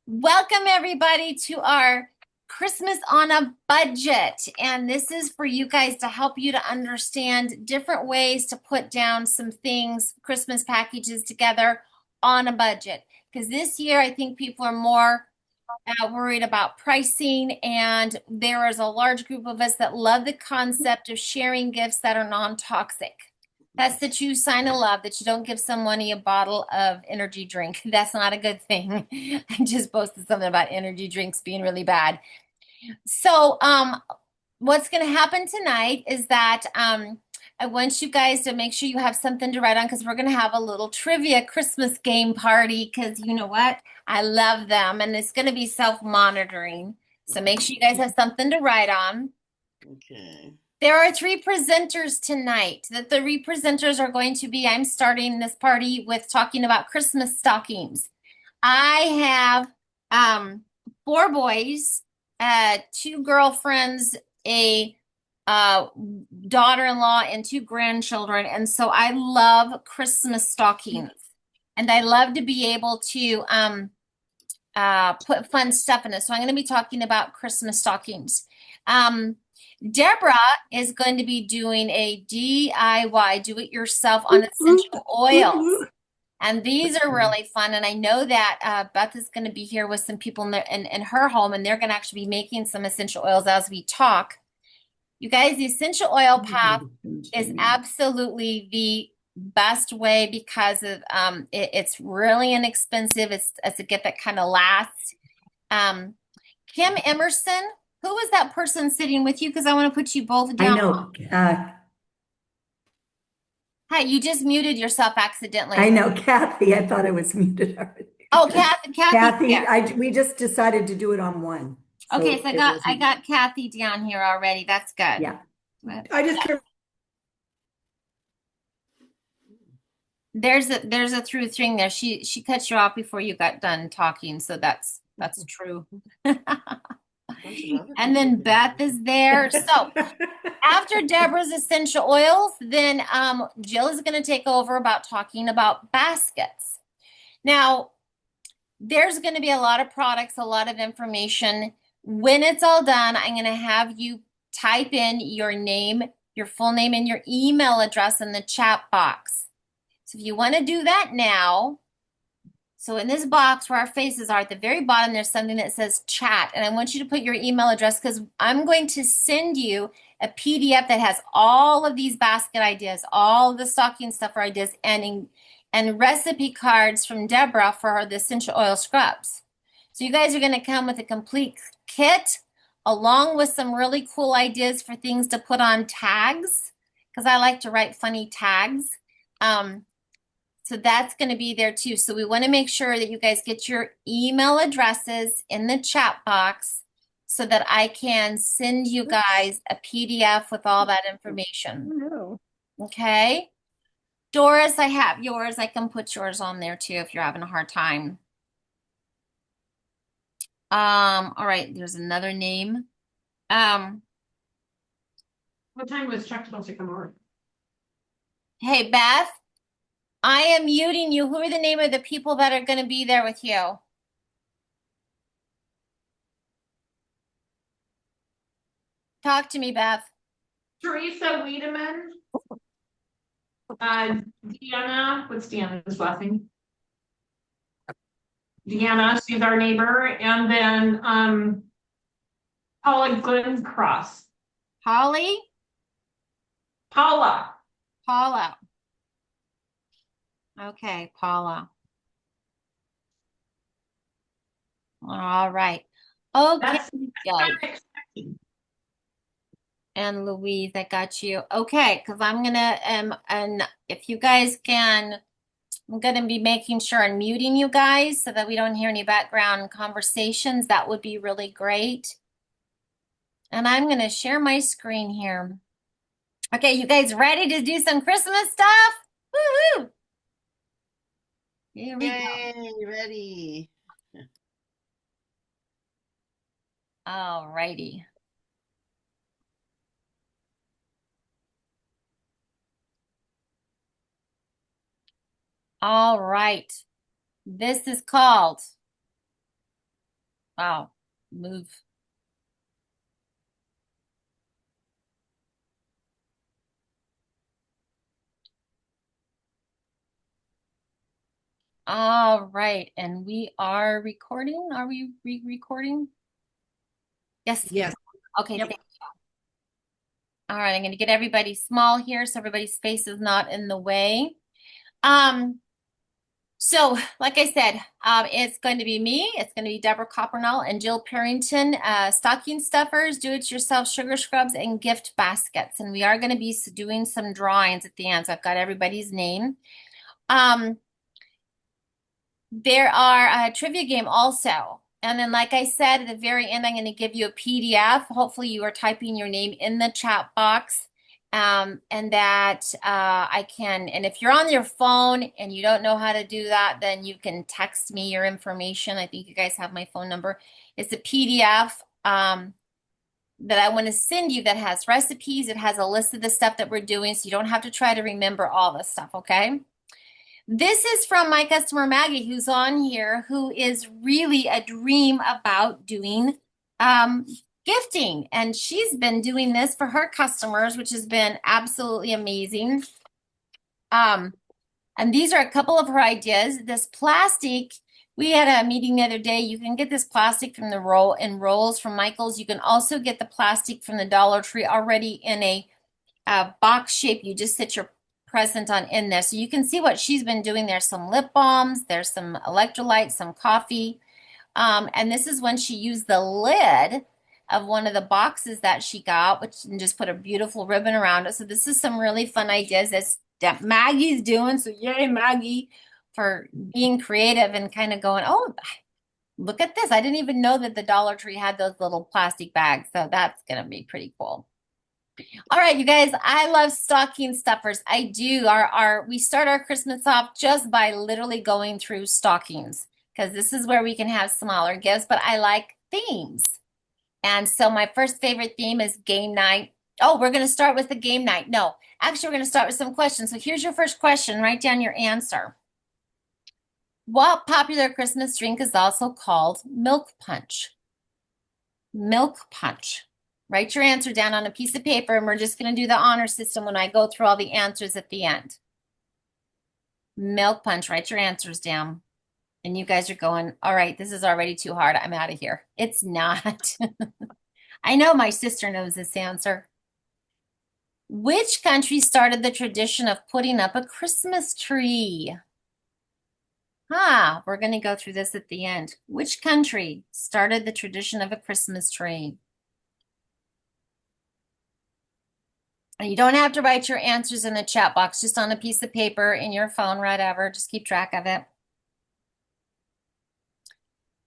Welcome, everybody, to our Christmas on a Budget. And this is for you guys to help you to understand different ways to put down some things, Christmas packages together on a budget. Because this year, I think people are more worried about pricing, and there is a large group of us that love the concept of sharing gifts that are non-toxic. That's the true sign of love, that you don't give somebody a bottle of energy drink. That's not a good thing. I just posted something about energy drinks being really bad. So, what's going to happen tonight is that I want you guys to make sure you have something to write on because we're going to have a little trivia Christmas game party because you know what? I love them and it's going to be self-monitoring. So make sure you guys have something to write on. Okay. There are three presenters tonight. The three presenters are going to be, I'm starting this party with talking about Christmas stockings. I have four boys, two girlfriends, a daughter-in-law, and two grandchildren. And so I love Christmas stockings. And I love to be able to put fun stuff in it. So I'm going to be talking about Christmas stockings. Deborah is going to be doing a DIY, do it yourself on essential oils. And these are really fun. And I know that Beth is going to be here with some people in her home, and they're going to actually be making some essential oils as we talk. You guys, the essential oil path is absolutely the best way because of it's really inexpensive. It's a gift that kind of lasts. Kim Emerson, who was that person sitting with you? Because I want to put you both I down. know. Hi, you just muted yourself accidentally. I know, Kathy. I thought I was muted already. Oh, Kathy's Kathy, here. we just decided to do it on one. Okay, so it I wasn't- got Kathy down here already. That's good. Yeah. I just turned. There's a through thing there. She cut you off before you got done talking, so that's true. And then Beth is there. So after Deborah's essential oils, then Jill is going to take over about talking about baskets. Now, there's going to be a lot of products, a lot of information. When it's all done, I'm going to have you type in your name, your full name, and your email address in the chat box. So if you want to do that now, so in this box where our faces are at the very bottom, there's something that says chat. And I want you to put your email address because I'm going to send you a PDF that has all of these basket ideas, all of the stocking stuffer ideas, and recipe cards from Deborah for the essential oil scrubs. So you guys are going to come with a complete kit along with some really cool ideas for things to put on tags because I like to write funny tags. So that's going to be there too. So we want to make sure that you guys get your email addresses in the chat box so that I can send you guys a PDF with all that information. No. Okay. Doris, I have yours. I can put yours on there too if you're having a hard time. All right, there's another name. What time was Chuck supposed to come over? Hey, Beth, I am muting you. Who are the name of the people that are going to be there with you? Talk to me, Beth. Teresa Wiedemann. Deanna, what's Deanna's last name? Deanna, she's our neighbor, and then Paula Glencross. Holly? Paula. Paula. Okay, Paula. All right. Okay. That's Kelly. expecting. And Louise, I got you. Okay, because I'm gonna and if you guys can, I'm gonna be making sure I'm muting you guys so that we don't hear any background conversations. That would be really great. And I'm gonna share my screen here. Okay, you guys ready to do some Christmas stuff? Woo-hoo! Here we go. Yay, ready. All righty. All right. This is called Wow. Move. All right. And we are recording. Are we re-recording? Yes. Yes. Okay. Thank you. All right. I'm going to get everybody small here so everybody's face is not in the way. So like I said, it's going to be me. It's going to be Deborah Coppernall and Jill Parrington, stocking stuffers, do-it-yourself sugar scrubs, and gift baskets. And we are going to be doing some drawings at the end. So I've got everybody's name. There are a trivia game also. And then, like I said, at the very end, I'm going to give you a PDF. Hopefully you are typing your name in the chat box. And that I can, and if you're on your phone and you don't know how to do that, then you can text me your information. I think you guys have my phone number. It's a PDF that I want to send you that has recipes. It has a list of the stuff that we're doing, so you don't have to try to remember all this stuff, okay? This is from my customer Maggie, who's on here, who is really a dream about doing gifting. And she's been doing this for her customers, which has been absolutely amazing. And these are a couple of her ideas. This plastic, we had a meeting the other day. You can get this plastic from the rolls from Michael's. You can also get the plastic from the Dollar Tree already in a box shape. You just sit your present on in there. So you can see what she's been doing. There's some lip balms, there's some electrolytes, some coffee. And this is when she used the lid of one of the boxes that she got, which and just put a beautiful ribbon around it. So this is some really fun ideas that Maggie's doing. So yay, Maggie, for being creative and kind of going, oh, look at this. I didn't even know that the Dollar Tree had those little plastic bags. So that's going to be pretty cool. All right, you guys, I love stocking stuffers. I do. We start our Christmas off just by literally going through stockings because this is where we can have smaller gifts, but I like themes. And so my first favorite theme is game night. Oh, we're going to start with the game night. No, actually, we're going to start with some questions. So here's your first question. Write down your answer. What popular Christmas drink is also called milk punch? Milk punch. Write your answer down on a piece of paper, and we're just going to do the honor system when I go through all the answers at the end. Milk punch. Write your answers down. And you guys are going, all right, this is already too hard. I'm out of here. It's not. I know my sister knows this answer. Which country started the tradition of putting up a Christmas tree? We're going to go through this at the end. Which country started the tradition of a Christmas tree? And you don't have to write your answers in the chat box, just on a piece of paper, in your phone, whatever. Just keep track of it.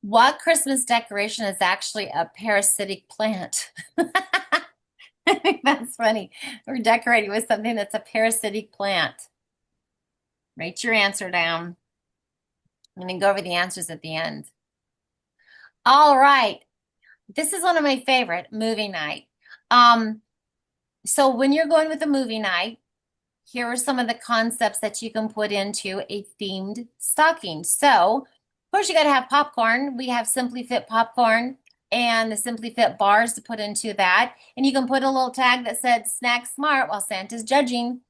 What Christmas decoration is actually a parasitic plant? I think that's funny. We're decorating with something that's a parasitic plant. Write your answer down. I'm going to go over the answers at the end. All right. This is one of my favorite, movie night. So when you're going with a movie night, here are some of the concepts that you can put into a themed stocking. So, of course, you got to have popcorn. We have Simply Fit popcorn and the Simply Fit bars to put into that. And you can put a little tag that said snack smart while Santa's judging.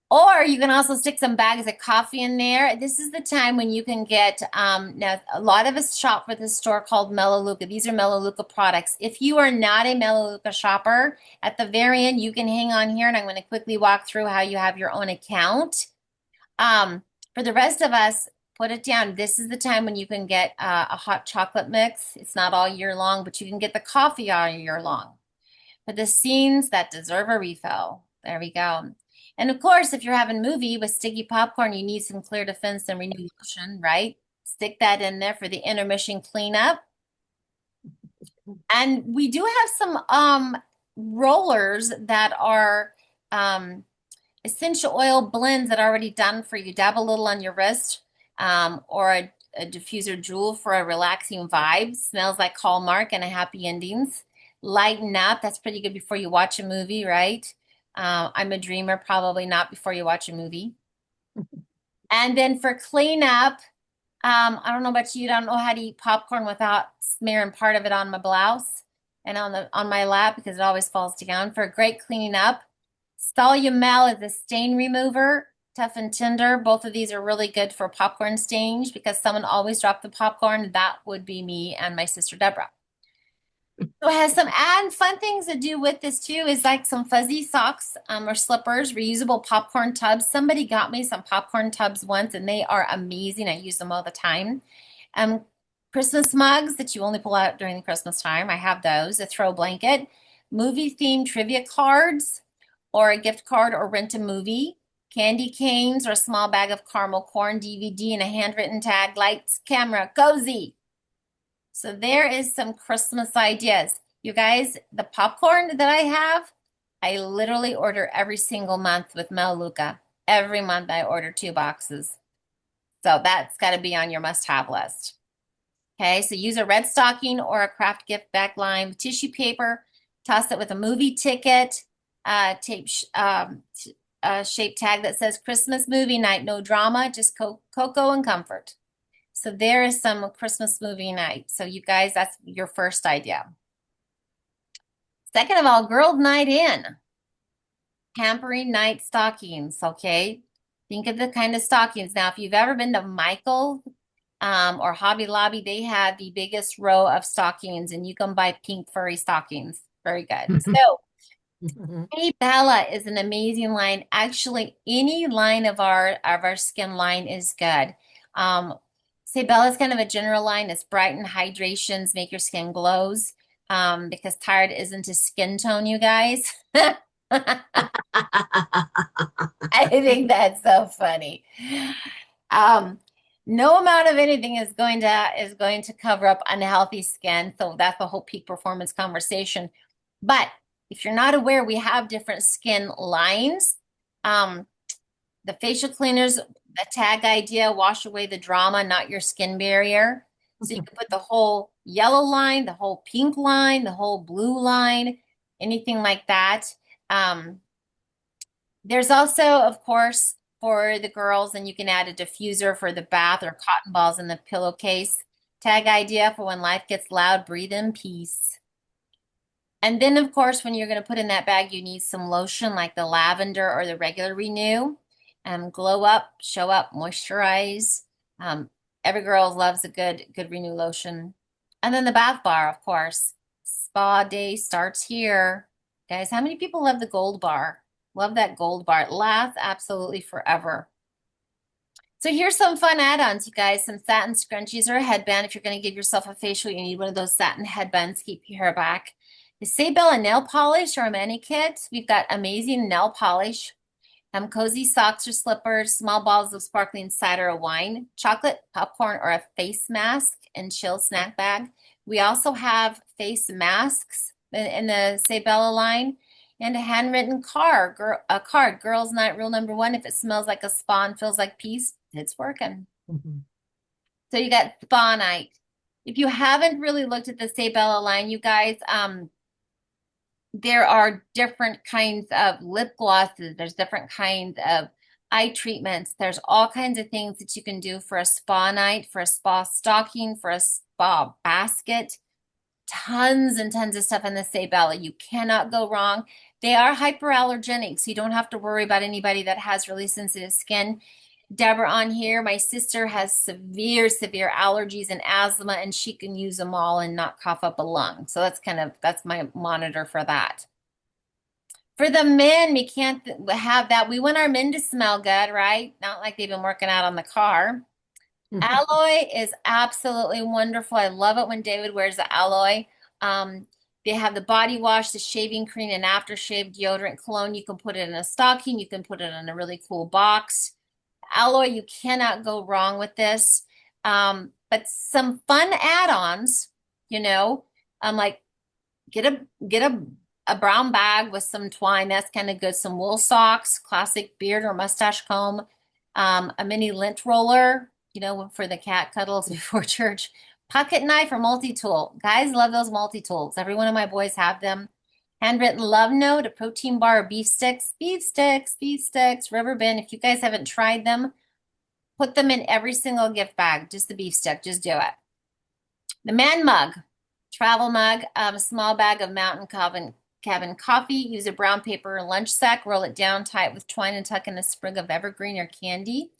Or you can also stick some bags of coffee in there. This is the time when you can get, now a lot of us shop for this store called Melaleuca. These are Melaleuca products. If you are not a Melaleuca shopper, at the very end, you can hang on here and I'm going to quickly walk through how you have your own account. For the rest of us, put it down. This is the time when you can get a hot chocolate mix. It's not all year long, but you can get the coffee all year long. For the scenes that deserve a refill. There we go. And of course, if you're having a movie with sticky popcorn, you need some Clear Defense and Renew Lotion, right? Stick that in there for the intermission cleanup. And we do have some rollers that are essential oil blends that are already done for you. Dab a little on your wrist or a diffuser jewel for a relaxing vibe. Smells like Hallmark and a happy endings. Lighten up. That's pretty good before you watch a movie, right? I'm a dreamer, probably not before you watch a movie. And then for cleanup, I don't know about you. I don't know how to eat popcorn without smearing part of it on my blouse and on my lap because it always falls down. For a great cleaning up, Solumel is a stain remover, tough and tender. Both of these are really good for popcorn stains because someone always dropped the popcorn. That would be me and my sister Deborah. So it has some and fun things to do with this too is like some fuzzy socks or slippers, reusable popcorn tubs. Somebody got me some popcorn tubs once and they are amazing. I use them all the time. Um, Christmas mugs that you only pull out during the Christmas time. I have those. A throw blanket, movie themed trivia cards or a gift card or rent a movie, candy canes or a small bag of caramel corn, DVD and a handwritten tag, lights, camera, cozy. So there is some Christmas ideas. You guys, the popcorn that I have, I literally order every single month with Melaleuca. Every month I order 2 boxes. So that's got to be on your must-have list. Okay, so use a red stocking or a craft gift back line with tissue paper. Toss it with a movie ticket, tape shape tag that says Christmas movie night, no drama, just cocoa and comfort. So there is some Christmas movie night. So you guys, that's your first idea. Second of all, girl night in. Pampering night stockings, okay? Think of the kind of stockings. Now, if you've ever been to Michael's or Hobby Lobby, they have the biggest row of stockings and you can buy pink furry stockings. Very good. So Hey Bella is an amazing line. Actually, any line of our skin line is good. Say Bella is kind of a general line. It's brighten, hydrations, make your skin glows. Because tired isn't a skin tone, you guys. I think that's so funny. No amount of anything is going to cover up unhealthy skin. So that's the whole peak performance conversation. But if you're not aware, we have different skin lines. The facial cleaners, the tag idea, wash away the drama, not your skin barrier. So you can put the whole yellow line, the whole pink line, the whole blue line, anything like that. There's also, of course, for the girls, and you can add a diffuser for the bath or cotton balls in the pillowcase. Tag idea for when life gets loud, breathe in peace. And then, of course, when you're going to put in that bag, you need some lotion like the lavender or the regular Renew. Glow up, show up, moisturize. Every girl loves a good Renew lotion. And then the bath bar, of course. Spa day starts here. Guys, how many people love the gold bar? Love that gold bar. It lasts absolutely forever. So here's some fun add-ons, you guys. Some satin scrunchies or a headband. If you're going to give yourself a facial, you need one of those satin headbands. Keep your hair back. The Say Bella nail polish or a mani kit. We've got amazing nail polish. Cozy socks or slippers, small bottles of sparkling cider or wine, chocolate, popcorn, or a face mask and chill snack bag. We also have face masks in the Say Bella line and a handwritten card, girls night rule number 1. If it smells like a spa and feels like peace, it's working. So you got spa night. If you haven't really looked at the Say Bella line, you guys, there are different kinds of lip glosses. There's different kinds of eye treatments. There's all kinds of things that you can do for a spa night, for a spa stocking, for a spa basket. Tons and tons of stuff in the Say Bella. You cannot go wrong. They are hyperallergenic, so you don't have to worry about anybody that has really sensitive skin. Deborah on here, my sister has severe allergies and asthma, and she can use them all and not cough up a lung. So that's my monitor for that. For the men, we can't have that. We want our men to smell good, right? Not like they've been working out on the car. Alloy is absolutely wonderful. I love it when David wears the Alloy. They have the body wash, the shaving cream, and aftershave deodorant cologne. You can put it in a stocking. You can put it in a really cool box. Alloy, you cannot go wrong with this. But some fun add-ons, like get a brown bag with some twine. That's kind of good. Some wool socks, classic beard or mustache comb, a mini lint roller, for the cat cuddles before church. Pocket knife or multi-tool. Guys love those multi-tools. Every one of my boys have them. Handwritten love note, a protein bar, beef sticks, Riverbend. If you guys haven't tried them, put them in every single gift bag, just the beef stick, just do it. The man mug, travel mug, a small bag of Mountain Cabin coffee. Use a brown paper lunch sack, roll it down, tie it with twine, and tuck in a sprig of evergreen or candy.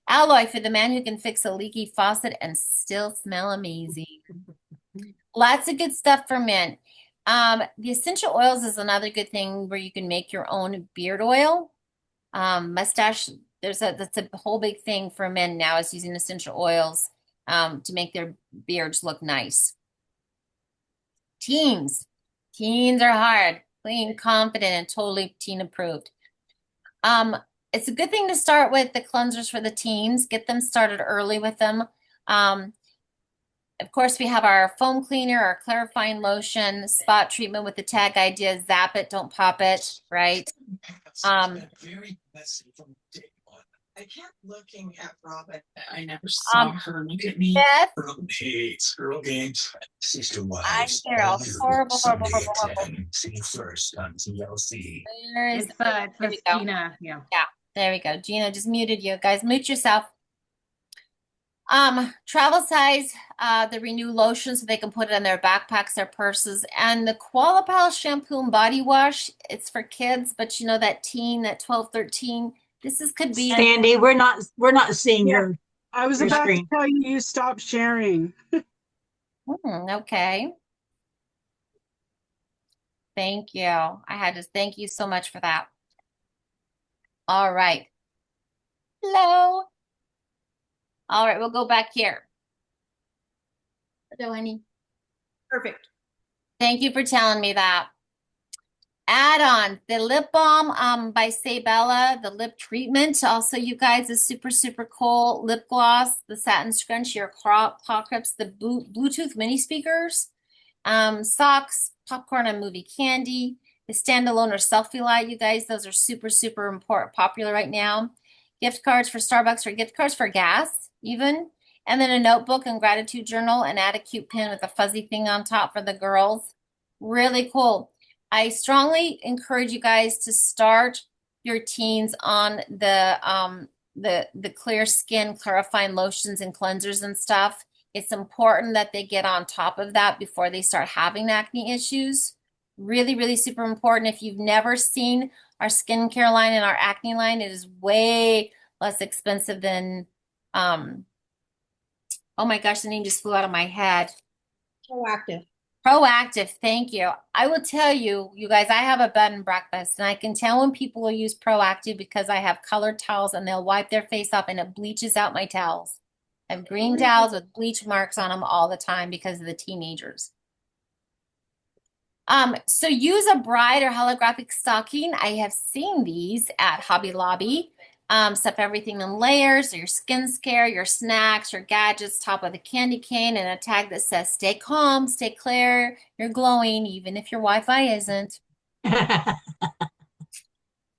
Alloy for the man who can fix a leaky faucet and still smell amazing. Lots of good stuff for men. The essential oils is another good thing where you can make your own beard oil. Mustache, that's a whole big thing for men now, is using essential oils to make their beards look nice. Teens are hard, clean, confident, and totally teen approved. It's a good thing to start with the cleansers for the teens. Get them started early with them. Of course, we have our foam cleaner, our clarifying lotion, spot treatment with the tag idea, zap it, don't pop it, right? Very messy from day one. I kept looking at Robin. I never saw her look at me. Beth, Girl hates girl games. Sister I wives. hear a horrible. See you first on TLC. Where is It's there we go. Gina, yeah. There we go. Gina just muted you. Guys, mute yourself. Travel size, the Renew lotion so they can put it in their backpacks, their purses, and the Qualipal shampoo and body wash. It's for kids, but you know that teen, that 12, 13, could be. Sandy, we're not seeing Yeah. your I was Your about screen. to tell you stop sharing. Okay. Thank you. I had to thank you so much for that. All right. Hello. All right, we'll go back here. Hello, honey. Perfect. Thank you for telling me that. Add-on, the lip balm by Sabella, the lip treatment. Also, you guys, is super, super cool. Lip gloss, the satin scrunchie, your claw clips, the Bluetooth mini speakers, socks, popcorn and movie candy, the standalone or selfie light, you guys. Those are super, super important, popular right now. Gift cards for Starbucks or gift cards for gas, even. And then a notebook and gratitude journal, and add a cute pin with a fuzzy thing on top for the girls. Really cool. I strongly encourage you guys to start your teens on the clear skin clarifying lotions and cleansers and stuff. It's important that they get on top of that before they start having acne issues. Really, really super important. If you've never seen our skincare line and our acne line, it is way less expensive than, oh my gosh, the name just flew out of my head. Proactive, thank you. I will tell you, you guys, I have a bed and breakfast, and I can tell when people will use Proactive because I have colored towels and they'll wipe their face off and it bleaches out my towels. I have green towels with bleach marks on them all the time because of the teenagers. So use a bride or holographic stocking. I have seen these at Hobby Lobby. Stuff everything in layers, your skin care, your snacks, your gadgets, top of the candy cane, and a tag that says stay calm, stay clear, you're glowing, even if your Wi-Fi isn't.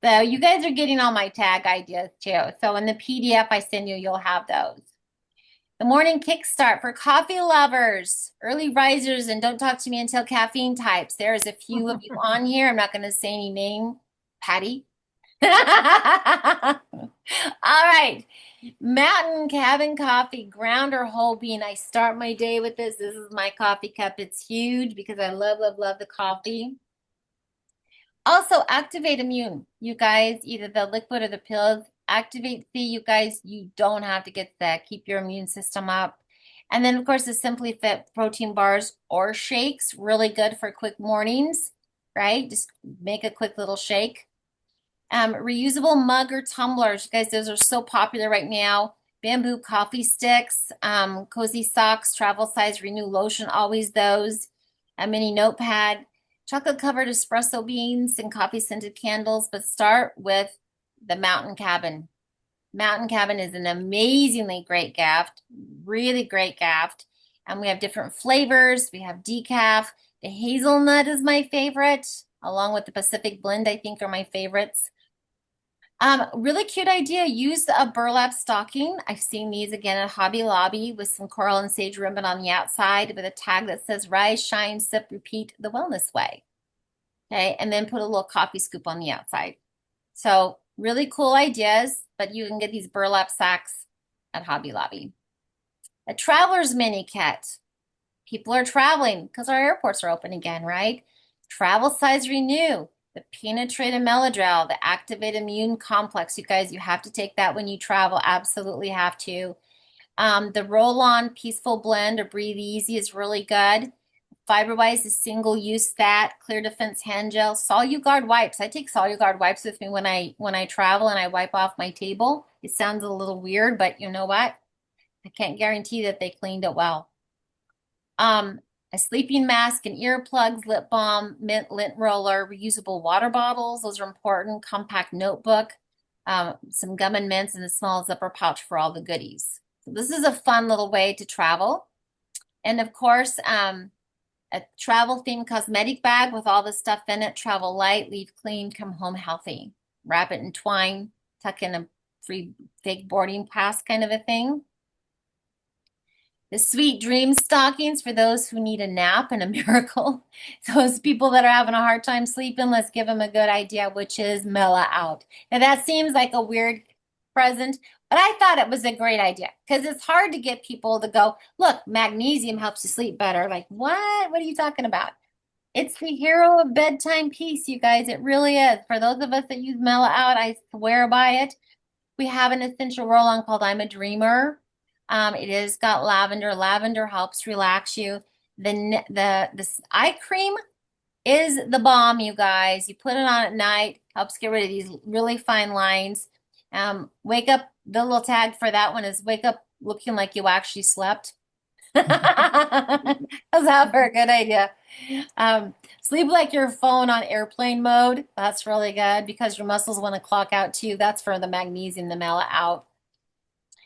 So you guys are getting all my tag ideas too. So in the PDF I send you, you'll have those. The morning kickstart for coffee lovers, early risers, and don't talk to me until caffeine types. There's a few of you on here. I'm not going to say any name. Patty. All right. Mountain Cabin Coffee, ground or whole bean. I start my day with this. This is my coffee cup. It's huge because I love, love, love the coffee. Also, Activate Immune. You guys, either the liquid or the pills. Activate C, you guys, you don't have to get sick. Keep your immune system up. And then, of course, the Simply Fit protein bars or shakes. Really good for quick mornings, right? Just make a quick little shake. Reusable mug or tumblers. You guys, those are so popular right now. Bamboo coffee sticks, cozy socks, travel size Renew lotion, always those. A mini notepad, chocolate covered espresso beans, and coffee scented candles. But start with the Mountain Cabin. Mountain Cabin is an amazingly great gift, really great gift. And we have different flavors. We have decaf. The hazelnut is my favorite, along with the Pacific Blend, I think are my favorites. Really cute idea. Use a burlap stocking. I've seen these again at Hobby Lobby with some coral and sage ribbon on the outside with a tag that says rise, shine, sip, repeat the wellness way. Okay, and then put a little coffee scoop on the outside. So really cool ideas, but you can get these burlap sacks at Hobby Lobby. A traveler's mini kit. People are traveling because our airports are open again, right? Travel size renew. The penetrated melodrel, the activate immune complex. You guys, you have to take that when you travel. Absolutely have to. The roll-on peaceful blend or breathe easy is really good. Fiberwise is single-use that. Clear Defense hand gel. Soluguard wipes. I take Soluguard wipes with me when I travel and I wipe off my table. It sounds a little weird, but you know what? I can't guarantee that they cleaned it well. A sleeping mask and earplugs, lip balm, mint lint roller, reusable water bottles. Those are important. Compact notebook, some gum and mints, and a small zipper pouch for all the goodies. So this is a fun little way to travel. And of course, a travel themed cosmetic bag with all the stuff in it. Travel light, leave clean, come home healthy. Wrap it in twine, tuck in a free fake boarding pass kind of a thing. The Sweet Dream stockings for those who need a nap and a miracle. Those people that are having a hard time sleeping, let's give them a good idea, which is Mela Out. Now that seems like a weird present, but I thought it was a great idea because it's hard to get people to go, look, magnesium helps you sleep better. Like, what? What are you talking about? It's the hero of bedtime peace, you guys. It really is. For those of us that use Mela Out, I swear by it. We have an essential roll-on called I'm a Dreamer. It is got lavender. Lavender helps relax you. This eye cream is the bomb, you guys. You put it on at night, helps get rid of these really fine lines. Wake up, the little tag for that one is wake up looking like you actually slept. How's that for a good idea? Sleep like your phone on airplane mode. That's really good because your muscles want to clock out too. That's for the magnesium, the Mela Out.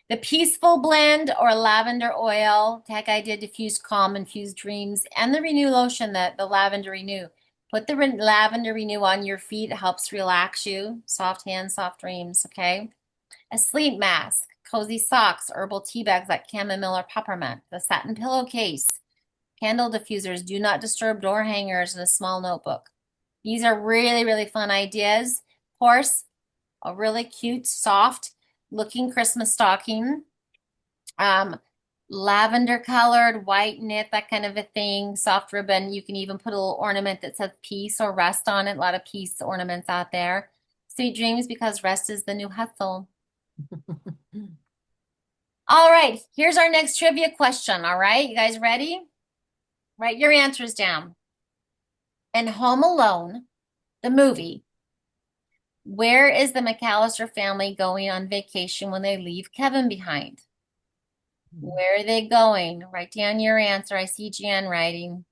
The Peaceful Blend or lavender oil. Tech idea, diffuse calm, infused dreams, and the Renew lotion, the lavender renew. Put the lavender renew on your feet. It helps relax you. Soft hands, soft dreams, okay? A sleep mask, cozy socks, herbal tea bags like chamomile or peppermint, the satin pillowcase, candle diffusers, do not disturb door hangers, and a small notebook. These are really, really fun ideas. Of course, a really cute, soft looking Christmas stocking, lavender colored, white knit, that kind of a thing, soft ribbon. You can even put a little ornament that says peace or rest on it. A lot of peace ornaments out there. Sweet dreams because rest is the new hustle. All right, here's our next trivia question. All right, you guys ready? Write your answers down. In Home Alone, the movie, where is the McAllister family going on vacation when they leave Kevin behind? Where are they going? Write down your answer. I see Jan writing.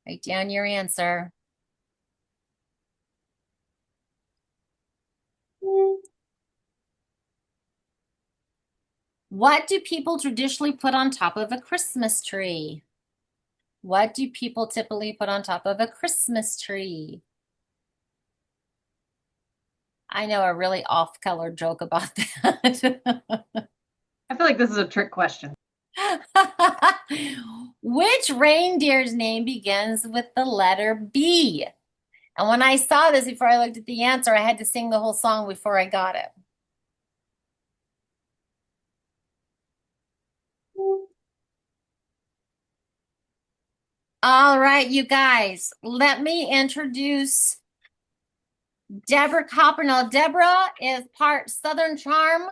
Write down your answer. What do people traditionally put on top of a Christmas tree? What do people typically put on top of a Christmas tree? I know a really off-color joke about that. I feel like this is a trick question. Which reindeer's name begins with the letter B? And when I saw this before I looked at the answer, I had to sing the whole song before I got it. All right, you guys, let me introduce Deborah Copper. Now, Deborah is part Southern Charm,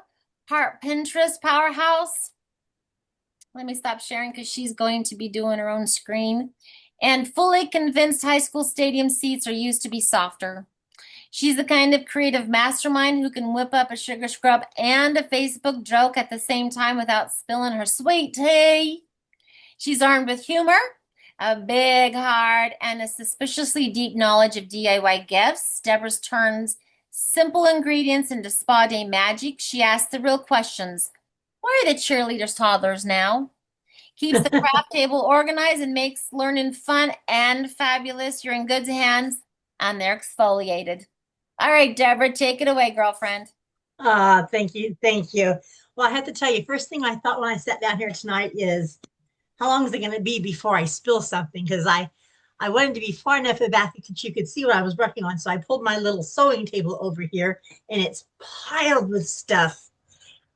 part Pinterest powerhouse. Let me stop sharing because she's going to be doing her own screen. And fully convinced high school stadium seats are used to be softer. She's the kind of creative mastermind who can whip up a sugar scrub and a Facebook joke at the same time without spilling her sweet tea. She's armed with humor, a big heart, and a suspiciously deep knowledge of DIY gifts. Deborah turns simple ingredients into spa day magic. She asks the real questions. Why are the cheerleaders toddlers now? Keeps the craft table organized and makes learning fun and fabulous. You're in good hands, and they're exfoliated. All right, Deborah, take it away, girlfriend. Thank you. Thank you. Well, I have to tell you, first thing I thought when I sat down here tonight is, how long is it going to be before I spill something? Because I wanted to be far enough back that you could see what I was working on. So I pulled my little sewing table over here, and it's piled with stuff.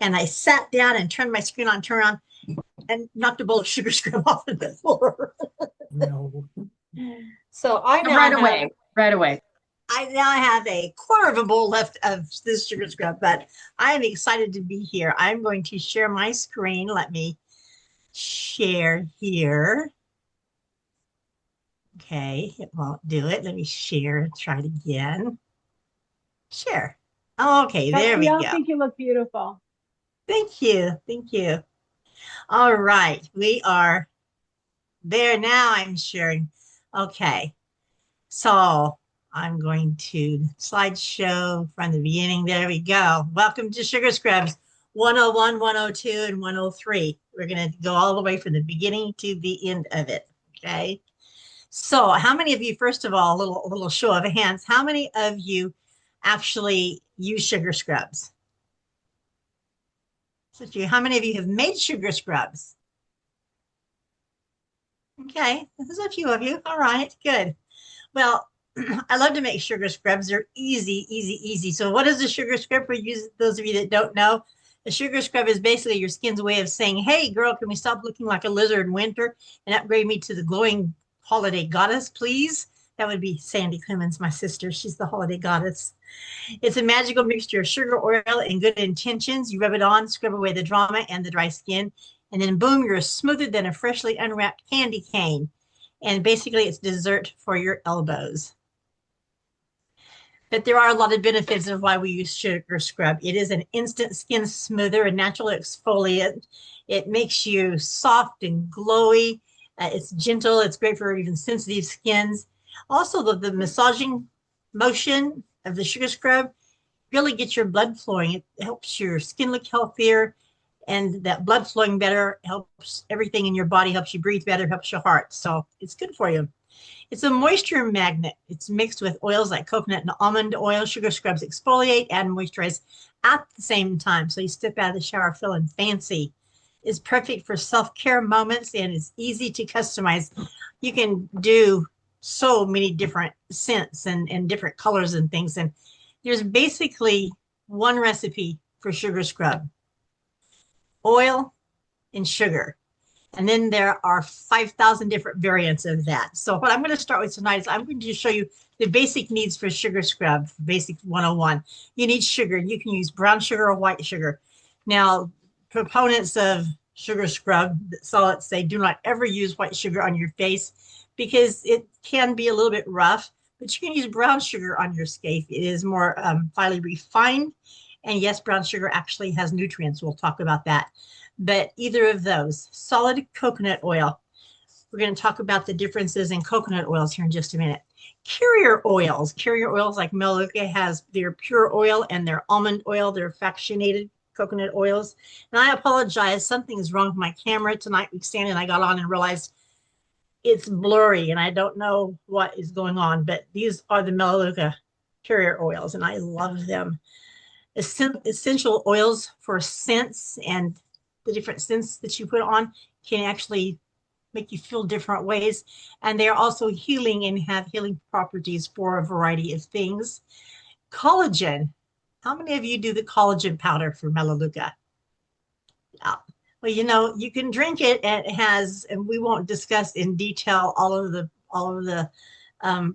and I sat down and turned my screen on, turned on, and knocked a bowl of sugar scrub off of the floor. No. So I now Right have- away. Right away. I now have a quarter of a bowl left of this sugar scrub, but I am excited to be here. I'm going to share my screen. Let me share here. Okay, it won't do it. Let me share. Try it again. Share. Okay, there we go. I think you look beautiful. Thank you. Thank you. All right, we are there now. I'm sharing. Okay, so I'm going to slideshow from the beginning. There we go. Welcome to Sugar Scrubs 101, 102, and 103. We're going to go all the way from the beginning to the end of it. Okay. So how many of you, first of all, a little show of hands, how many of you actually use sugar scrubs? So how many of you have made sugar scrubs? Okay, there's a few of you. All right, good. Well, I love to make sugar scrubs. They're easy, easy, easy. So what is a sugar scrub for you, those of you that don't know? A sugar scrub is basically your skin's way of saying, hey, girl, can we stop looking like a lizard in winter and upgrade me to the glowing holiday goddess, please? That would be Sandy Clemens, my sister. She's the holiday goddess. It's a magical mixture of sugar, oil, and good intentions. You rub it on, scrub away the drama and the dry skin, and then boom, you're smoother than a freshly unwrapped candy cane. And basically, it's dessert for your elbows. But there are a lot of benefits of why we use sugar scrub. It is an instant skin smoother, a natural exfoliant. It makes you soft and glowy. It's gentle. It's great for even sensitive skins. Also, the massaging motion of the sugar scrub really gets your blood flowing. It helps your skin look healthier, and that blood flowing better helps everything in your body, helps you breathe better, helps your heart. So it's good for you. It's a moisture magnet. It's mixed with oils like coconut and almond oil. Sugar scrubs exfoliate and moisturize at the same time. So you step out of the shower feeling fancy. It's perfect for self-care moments, and it's easy to customize. You can do so many different scents and different colors and things. And there's basically one recipe for sugar scrub: oil and sugar. And then there are 5,000 different variants of that. So what I'm going to start with tonight is I'm going to show you the basic needs for sugar scrub, basic 101. You need sugar. You can use brown sugar or white sugar. Now, proponents of sugar scrub solids say do not ever use white sugar on your face because it can be a little bit rough, but you can use brown sugar on your scalp. It is more finely refined. And yes, brown sugar actually has nutrients. We'll talk about that. But either of those, solid coconut oil. We're going to talk about the differences in coconut oils here in just a minute. Carrier oils like Melaleuca has their pure oil and their almond oil, their fractionated coconut oils. And I apologize, something is wrong with my camera tonight. We stand and I got on and realized it's blurry and I don't know what is going on, but these are the Melaleuca carrier oils and I love them. Essential oils for scents, and the different scents that you put on can actually make you feel different ways. And they're also healing and have healing properties for a variety of things. Collagen. How many of you do the collagen powder for Melaleuca? Yeah. Well, you know, you can drink it, and it has, and we won't discuss in detail all of the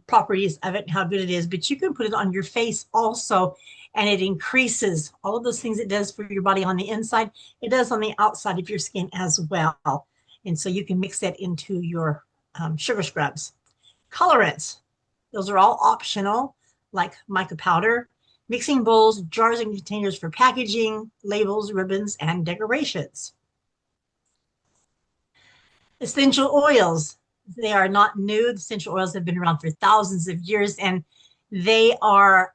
properties of it and how good it is, but you can put it on your face also, and it increases all of those things it does for your body on the inside. It does on the outside of your skin as well. And so you can mix that into your sugar scrubs. Colorants, those are all optional, like mica powder, mixing bowls, jars, and containers for packaging, labels, ribbons, and decorations. Essential oils. They are not new. The essential oils have been around for thousands of years, and they are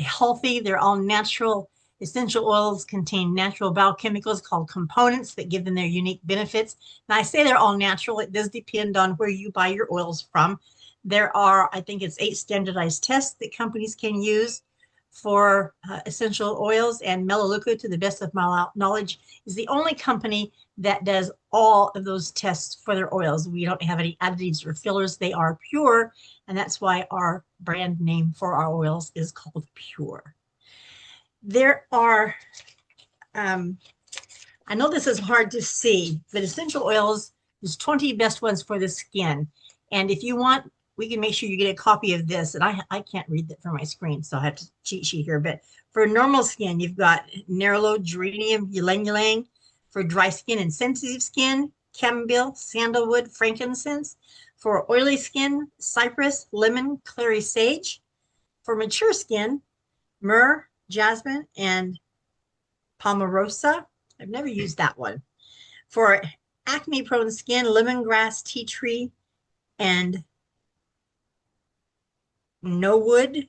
healthy. They're all natural. Essential oils contain natural biochemicals called components that give them their unique benefits. And I say they're all natural. It does depend on where you buy your oils from. There are, I think it's 8 standardized tests that companies can use for essential oils, and Melaleuca, to the best of my knowledge, is the only company that does all of those tests for their oils. We don't have any additives or fillers. They are pure, and that's why our brand name for our oils is called Pure. There are I know this is hard to see, but essential oils is 20 best ones for the skin. And if you want, we can make sure you get a copy of this. And I can't read that from my screen, so I have to cheat sheet here. But for normal skin, you've got Nerolo, Geranium, Ylang Ylang. For dry skin and sensitive skin, Chamomile, Sandalwood, Frankincense. For oily skin, Cypress, Lemon, Clary Sage. For mature skin, Myrrh, Jasmine, and Palmarosa. I've never used that one. For acne-prone skin, lemongrass, tea tree, and no wood.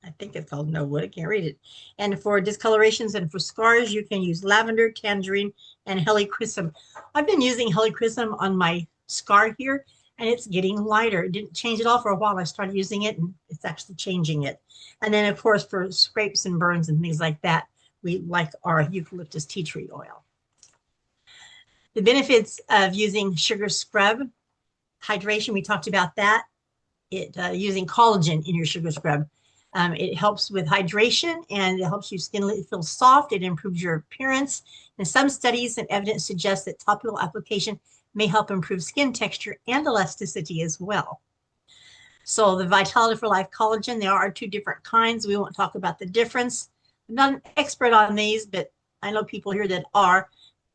I think it's called no wood. I can't read it. And for discolorations and for scars, you can use lavender, tangerine, and helichrysum. I've been using helichrysum on my scar here, and it's getting lighter. It didn't change at all for a while. I started using it, and it's actually changing it. And then, of course, for scrapes and burns and things like that, we like our eucalyptus tea tree oil. The benefits of using sugar scrub, hydration, we talked about that. Using collagen in your sugar scrub. It helps with hydration and it helps your skin feel soft. It improves your appearance. And some studies and evidence suggest that topical application may help improve skin texture and elasticity as well. So the Vitality for Life collagen, there are 2 different kinds. We won't talk about the difference. I'm not an expert on these, but I know people here that are.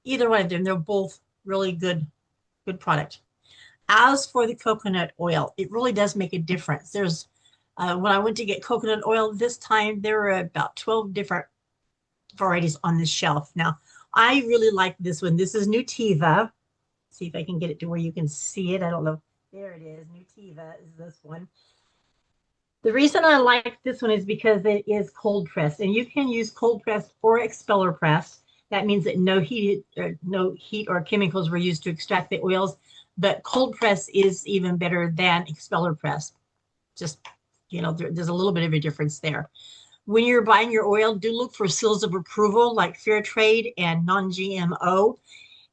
Either one of them, they're both really good product. As for the coconut oil, it really does make a difference. There's when I went to get coconut oil this time, there were about 12 different varieties on the shelf. Now, I really like this one. This is Nutiva. See if I can get it to where you can see it. I don't know. There it is. Nutiva is this one. The reason I like this one is because it is cold pressed, and you can use cold pressed or expeller pressed. That means that no heat or chemicals were used to extract the oils, but cold press is even better than expeller press. Just, there's a little bit of a difference there. When you're buying your oil, do look for seals of approval like fair trade and non-GMO.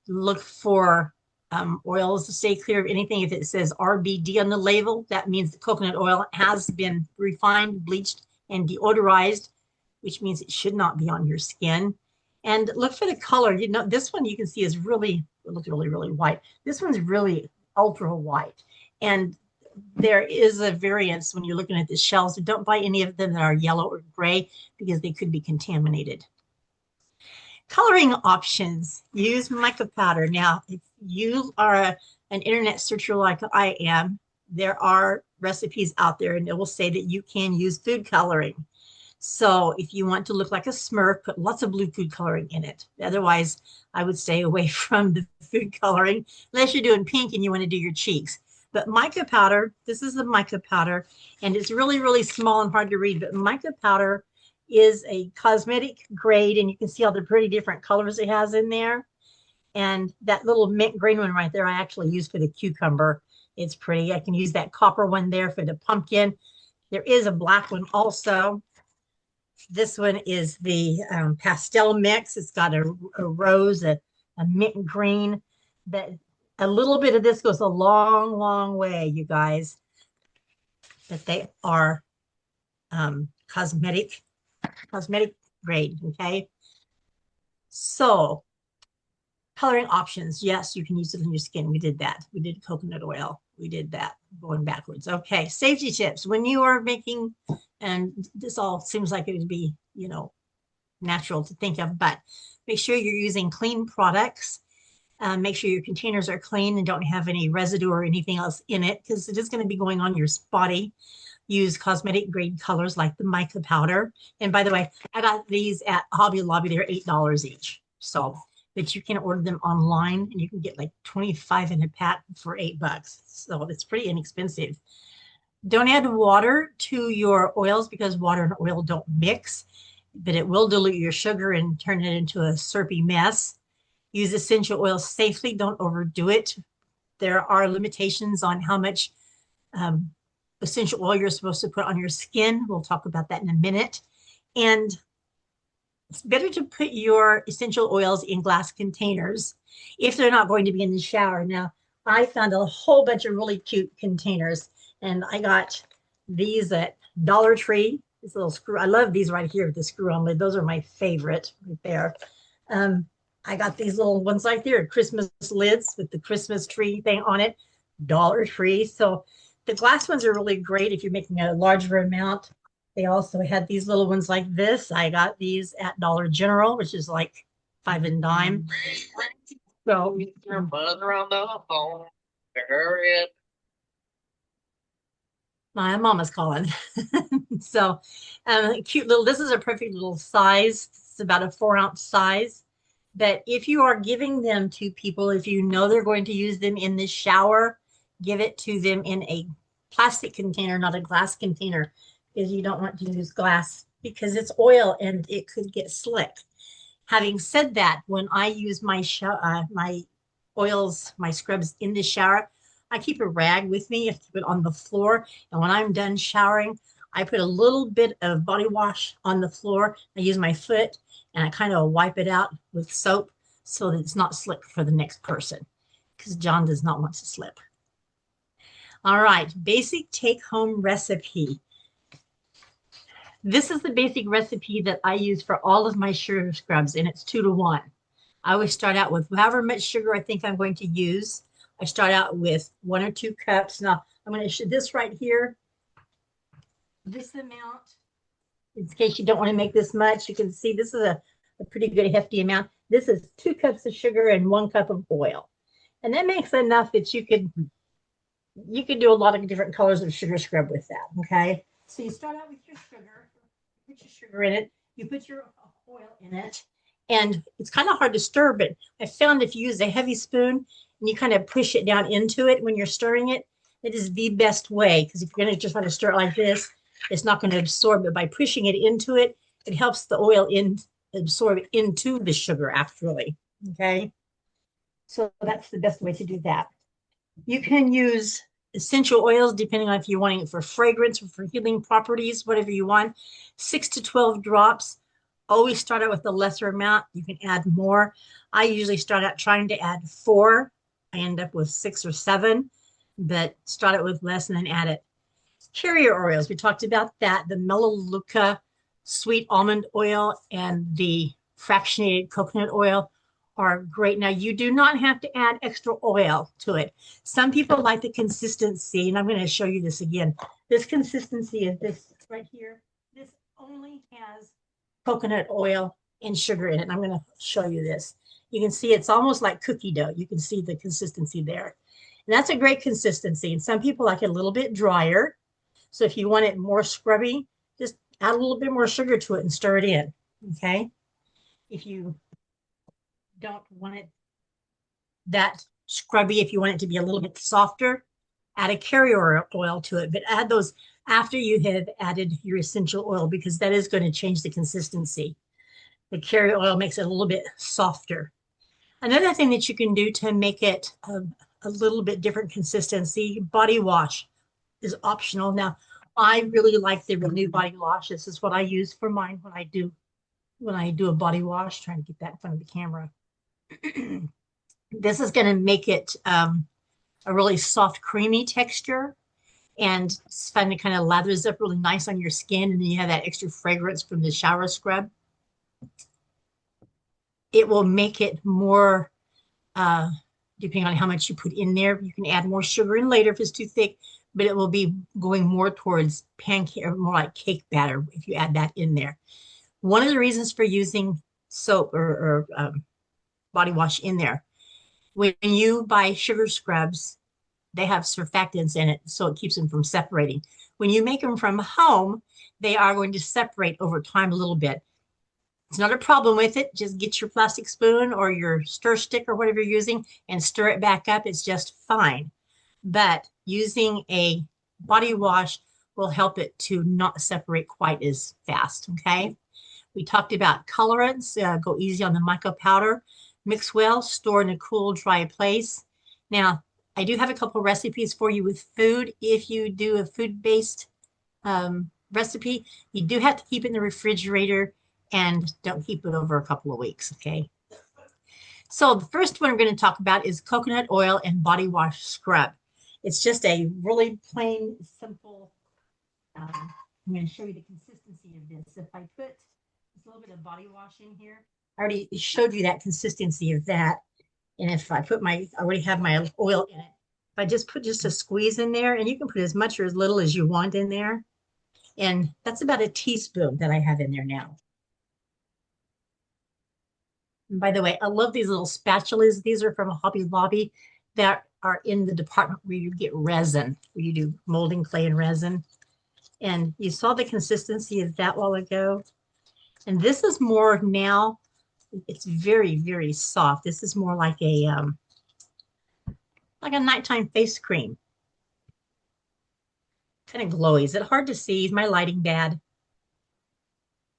Look for oils to stay clear of anything. If it says RBD on the label, that means the coconut oil has been refined, bleached, and deodorized, which means it should not be on your skin. And look for the color. This one you can see is really, it looks really, really white. This one's really ultra white. And there is a variance when you're looking at the shells. So don't buy any of them that are yellow or gray because they could be contaminated. Coloring options. Use mica powder. Now, if you are an internet searcher like I am, there are recipes out there and it will say that you can use food coloring. So if you want to look like a Smurf, put lots of blue food coloring in it. Otherwise, I would stay away from the food coloring unless you're doing pink and you want to do your cheeks. But mica powder, this is the mica powder, and it's really, really small and hard to read, but mica powder is a cosmetic grade, and you can see all the pretty different colors it has in there. And that little mint green one right there, I actually use for the cucumber. It's pretty. I can use that copper one there for the pumpkin. There is a black one also. This one is the pastel mix. It's got a rose, a mint green. That a little bit of this goes a long, long way, you guys. But they are cosmetic grade, okay? So coloring options. Yes, you can use it on your skin. We did that. We did coconut oil. We did that going backwards. Okay, safety tips. When you are making, and this all seems like it would be, natural to think of, but make sure you're using clean products. Make sure your containers are clean and don't have any residue or anything else in it because it is going to be going on your body. Use cosmetic grade colors like the mica powder. And by the way, I got these at Hobby Lobby. They're $8 each. So, but you can order them online and you can get like 25 in a pack for $8. So it's pretty inexpensive. Don't add water to your oils because water and oil don't mix, but it will dilute your sugar and turn it into a syrupy mess. Use essential oils safely. Don't overdo it. There are limitations on how much essential oil you're supposed to put on your skin. We'll talk about that in a minute. And it's better to put your essential oils in glass containers if they're not going to be in the shower. Now, I found a whole bunch of really cute containers, and I got these at Dollar Tree. This little screw. I love these right here with the screw on lid. Those are my favorite right there. I got these little ones like there, Christmas lids with the Christmas tree thing on it, Dollar Tree. So the glass ones are really great if you're making a larger amount. They also had these little ones like this. I got these at Dollar General, which is like 5 and dime. So Your mother on the phone. Hurry up. my mama's calling. So cute little, this is a perfect little size. It's about a 4-ounce size. But if you are giving them to people, if you know they're going to use them in the shower, give it to them in a plastic container, not a glass container, because you don't want to use glass because it's oil and it could get slick. Having said that, when I use my my oils, my scrubs in the shower, I keep a rag with me. I keep it on the floor. And when I'm done showering, I put a little bit of body wash on the floor. I use my foot and I kind of wipe it out with soap so that it's not slick for the next person because John does not want to slip. All right, basic take-home recipe. This is the basic recipe that I use for all of my sugar scrubs, and it's 2 to 1. I always start out with however much sugar I think I'm going to use. I start out with 1 or 2 cups. Now, I'm going to show this right here. This amount, in case you don't want to make this much, you can see this is a pretty good hefty amount. This is 2 cups of sugar and 1 cup of oil. And that makes enough that you could do a lot of different colors of sugar scrub with that, okay? So you start out with your sugar, put your sugar in it, you put your oil in it, and it's kind of hard to stir, but I found if you use a heavy spoon and you kind of push it down into it when you're stirring it, it is the best way, because if you're going to just want to stir it like this, it's not going to absorb it. By pushing it into it, it helps the oil absorb into the sugar actually, okay? So that's the best way to do that. You can use essential oils depending on if you're wanting it for fragrance or for healing properties, whatever you want. 6 to 12 drops. Always start out with a lesser amount. You can add more. I usually start out trying to add 4. I end up with 6 or 7, but start out with less and then add it. Carrier oils, we talked about that. The Melaleuca sweet almond oil and the fractionated coconut oil are great. Now, you do not have to add extra oil to it. Some people like the consistency, and I'm going to show you this again. This consistency is this right here. This only has coconut oil and sugar in it. And I'm going to show you this. You can see it's almost like cookie dough. You can see the consistency there. And that's a great consistency. And some people like it a little bit drier. So if you want it more scrubby, just add a little bit more sugar to it and stir it in, okay? If you don't want it that scrubby, if you want it to be a little bit softer, add a carrier oil to it, but add those after you have added your essential oil because that is going to change the consistency. The carrier oil makes it a little bit softer. Another thing that you can do to make it a little bit different consistency, body wash is optional. Now, I really like the Renew body wash. This is what I use for mine when I do a body wash, trying to get that in front of the camera. This is going to make it a really soft, creamy texture, and it's fun. It kind of lathers up really nice on your skin, and then you have that extra fragrance from the shower scrub. It will make it more, depending on how much you put in there. You can add more sugar in later if it's too thick, but it will be going more towards pancake or more like cake batter if you add that in there. One of the reasons for using soap or body wash in there, when you buy sugar scrubs, they have surfactants in it, so it keeps them from separating. When you make them from home, they are going to separate over time a little bit. It's not a problem with it. Just get your plastic spoon or your stir stick or whatever you're using and stir it back up. It's just fine. But using a body wash will help it to not separate quite as fast, okay? We talked about colorants. Go easy on the mica powder. Mix well, store in a cool, dry place. Now, I do have a couple recipes for you with food. If you do a food-based recipe, you do have to keep it in the refrigerator and don't keep it over a couple of weeks, okay? So the first one we're going to talk about is coconut oil and body wash scrub. It's just a really plain, simple, I'm going to show you the consistency of this. If I put a little bit of body wash in here, I already showed you that consistency of that. And if I put I already have my oil in it. If I just put just a squeeze in there, and you can put as much or as little as you want in there. And that's about a teaspoon that I have in there now. And by the way, I love these little spatulas. These are from Hobby Lobby that are in the department where you get resin, where you do molding clay and resin. And you saw the consistency of that while ago. And this is more now, it's very, very soft. This is more like a nighttime face cream. Kind of glowy. Is it hard to see? Is my lighting bad?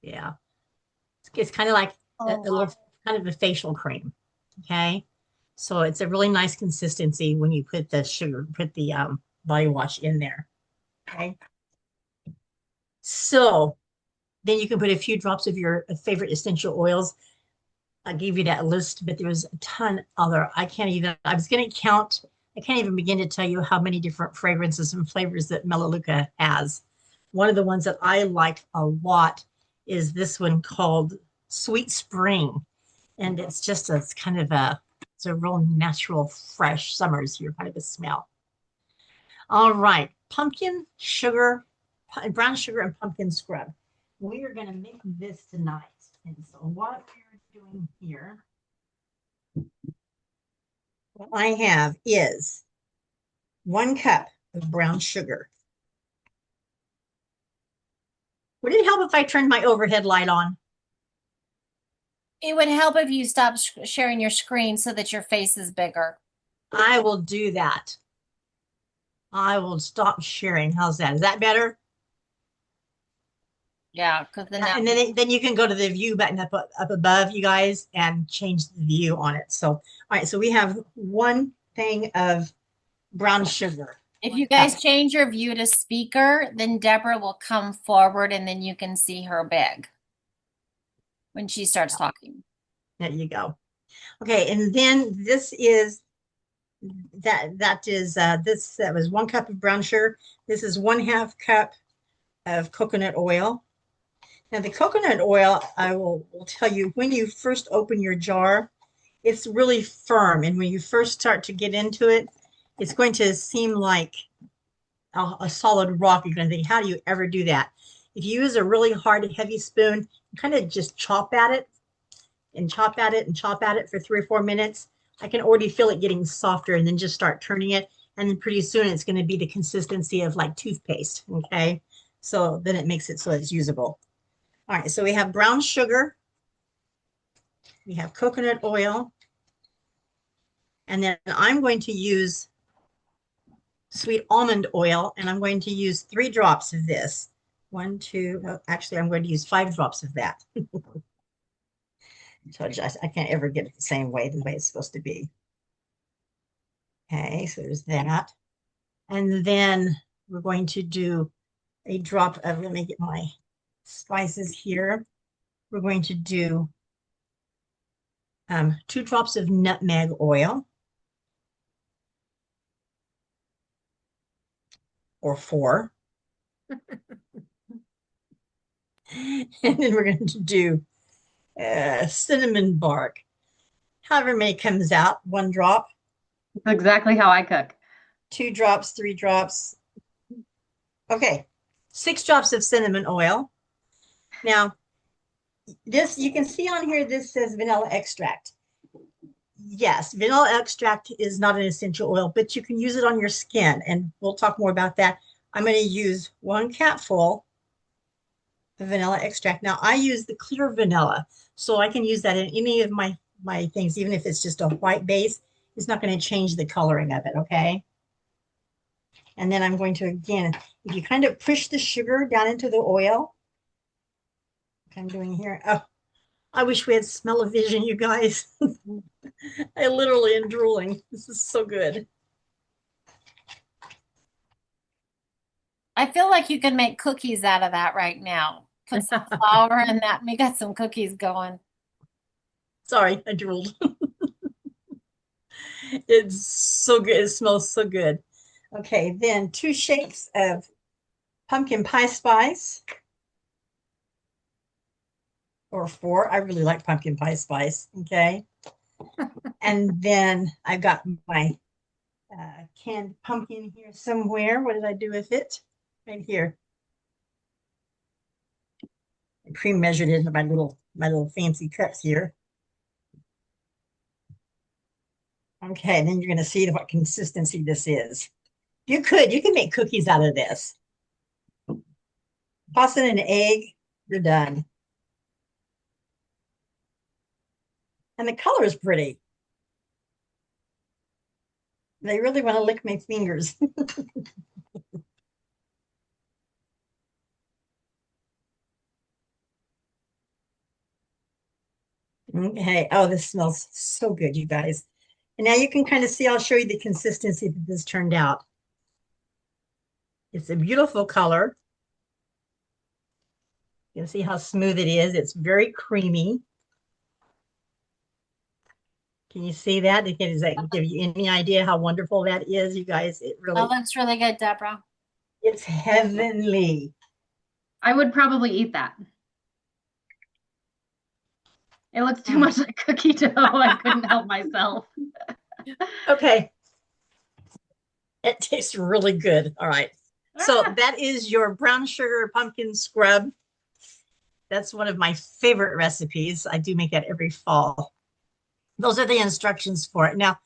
Yeah. It's kind of like a little kind of a facial cream. Okay. So it's a really nice consistency when you put the sugar, put the body wash in there. Okay. So then you can put a few drops of your favorite essential oils. I gave you that list, but there was a ton other. I was going to count. I can't even begin to tell you how many different fragrances and flavors that Melaleuca has. One of the ones that I like a lot is this one called Sweet Spring. And it's just it's a real natural, fresh summer's here kind of a smell. All right, pumpkin sugar, brown sugar and pumpkin scrub. We are going to make this tonight. And so what we're doing here, what I have is 1 cup of brown sugar. Would it help if I turned my overhead light on? It would help if you stop sharing your screen so that your face is bigger. I will do that. I will stop sharing. How's that? Is that better? Yeah, because And then you can go to the view button up above, you guys, and change the view on it. So, all right, so we have 1 thing of brown sugar. if you guys change your view to speaker, then Deborah will come forward and then you can see her big when she starts talking. There you go. Okay, and then this is that was 1 cup of brown sugar. This is 1/2 cup of coconut oil. Now the coconut oil, I will tell you, when you first open your jar, it's really firm. And when you first start to get into it, it's going to seem like a solid rock. You're going to think, how do you ever do that? If you use a really hard, heavy spoon, kind of just chop at it and chop at it and chop at it for 3 or 4 minutes, I can already feel it getting softer, and then just start turning it. And then pretty soon it's going to be the consistency of like toothpaste. Okay. So then it makes it so it's usable. All right. So we have brown sugar. We have coconut oil. And then I'm going to use sweet almond oil, and I'm going to use 3 drops of this. 1, 2, actually, I'm going to use 5 drops of that. So I can't ever get it the way it's supposed to be. Okay, so there's that. And then we're going to do a drop of, let me get my spices here. We're going to do 2 drops of nutmeg oil. Or 4. And then we're going to do cinnamon bark. However many comes out, 1 drop. That's exactly how I cook. 2 drops, 3 drops. Okay, 6 drops of cinnamon oil. Now, this, you can see on here, this says vanilla extract. Yes, vanilla extract is not an essential oil, but you can use it on your skin, and we'll talk more about that. I'm going to use 1 capful of vanilla extract. Now, I use the clear vanilla, so I can use that in any of my things, even if it's just a white base. It's not going to change the coloring of it, okay? And then I'm going to, again, if you kind of push the sugar down into the oil, like I'm doing here. Oh, I wish we had smell-o-vision, you guys. I literally am drooling. This is so good. I feel like you can make cookies out of that right now. Put some flour in that. We got some cookies going. Sorry, I drooled. It's so good. It smells so good. Okay, then 2 shakes of pumpkin pie spice. or 4. I really like pumpkin pie spice. Okay. And then I've got my canned pumpkin here somewhere. What did I do with it? Right here. I pre-measured it in my little fancy cups here. Okay, and then you're going to see what consistency this is. You can make cookies out of this. Toss in an egg, you're done. And the color is pretty. They really want to lick my fingers. Okay. Oh, this smells so good, you guys. And now you can kind of see, I'll show you the consistency that this turned out. It's a beautiful color. You can see how smooth it is. It's very creamy. Can you see that? Does that give you any idea how wonderful that is, you guys? It really, That looks really good, Deborah. it's heavenly. I would probably eat that. It looks too much like cookie dough. I couldn't help myself. Okay. It tastes really good. All right. So that is your brown sugar pumpkin scrub. That's one of my favorite recipes. I do make that every fall. Those are the instructions for it. Now,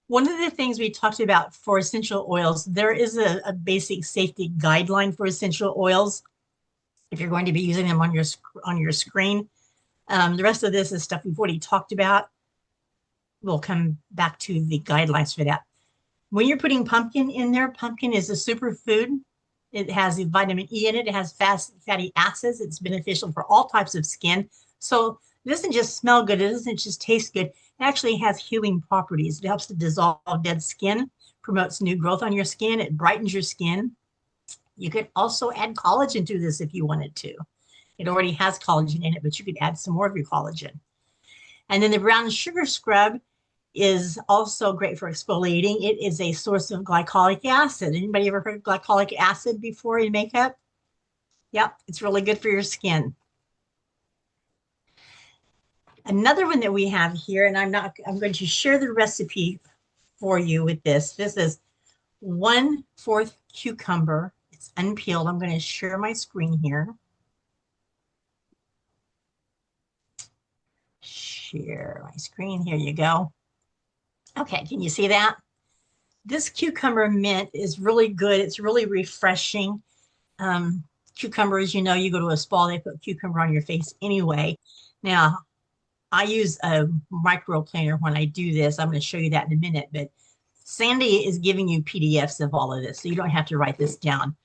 one of the things we talked about for essential oils, there is a basic safety guideline for essential oils. If you're going to be using them on your screen, the rest of this is stuff we've already talked about. We'll come back to the guidelines for that. When you're putting pumpkin in there, pumpkin is a superfood. It has vitamin E in it. It has fatty acids. It's beneficial for all types of skin. So it doesn't just smell good. It doesn't just taste good. It actually has healing properties. It helps to dissolve dead skin, promotes new growth on your skin. It brightens your skin. You could also add collagen to this if you wanted to. It already has collagen in it, but you could add some more of your collagen. And then the brown sugar scrub is also great for exfoliating. It is a source of glycolic acid. Anybody ever heard of glycolic acid before in makeup? Yep, it's really good for your skin. Another one that we have here, and I'm going to share the recipe for you with this. This is 1/4 cucumber. It's unpeeled. I'm going to share my screen here. Share my screen. Here you go. Okay, can you see that? This cucumber mint is really good. It's really refreshing. Cucumber, as you know, you go to a spa, they put cucumber on your face anyway. Now, I use a microplaner when I do this. I'm going to show you that in a minute, but Sandy is giving you PDFs of all of this, so you don't have to write this down.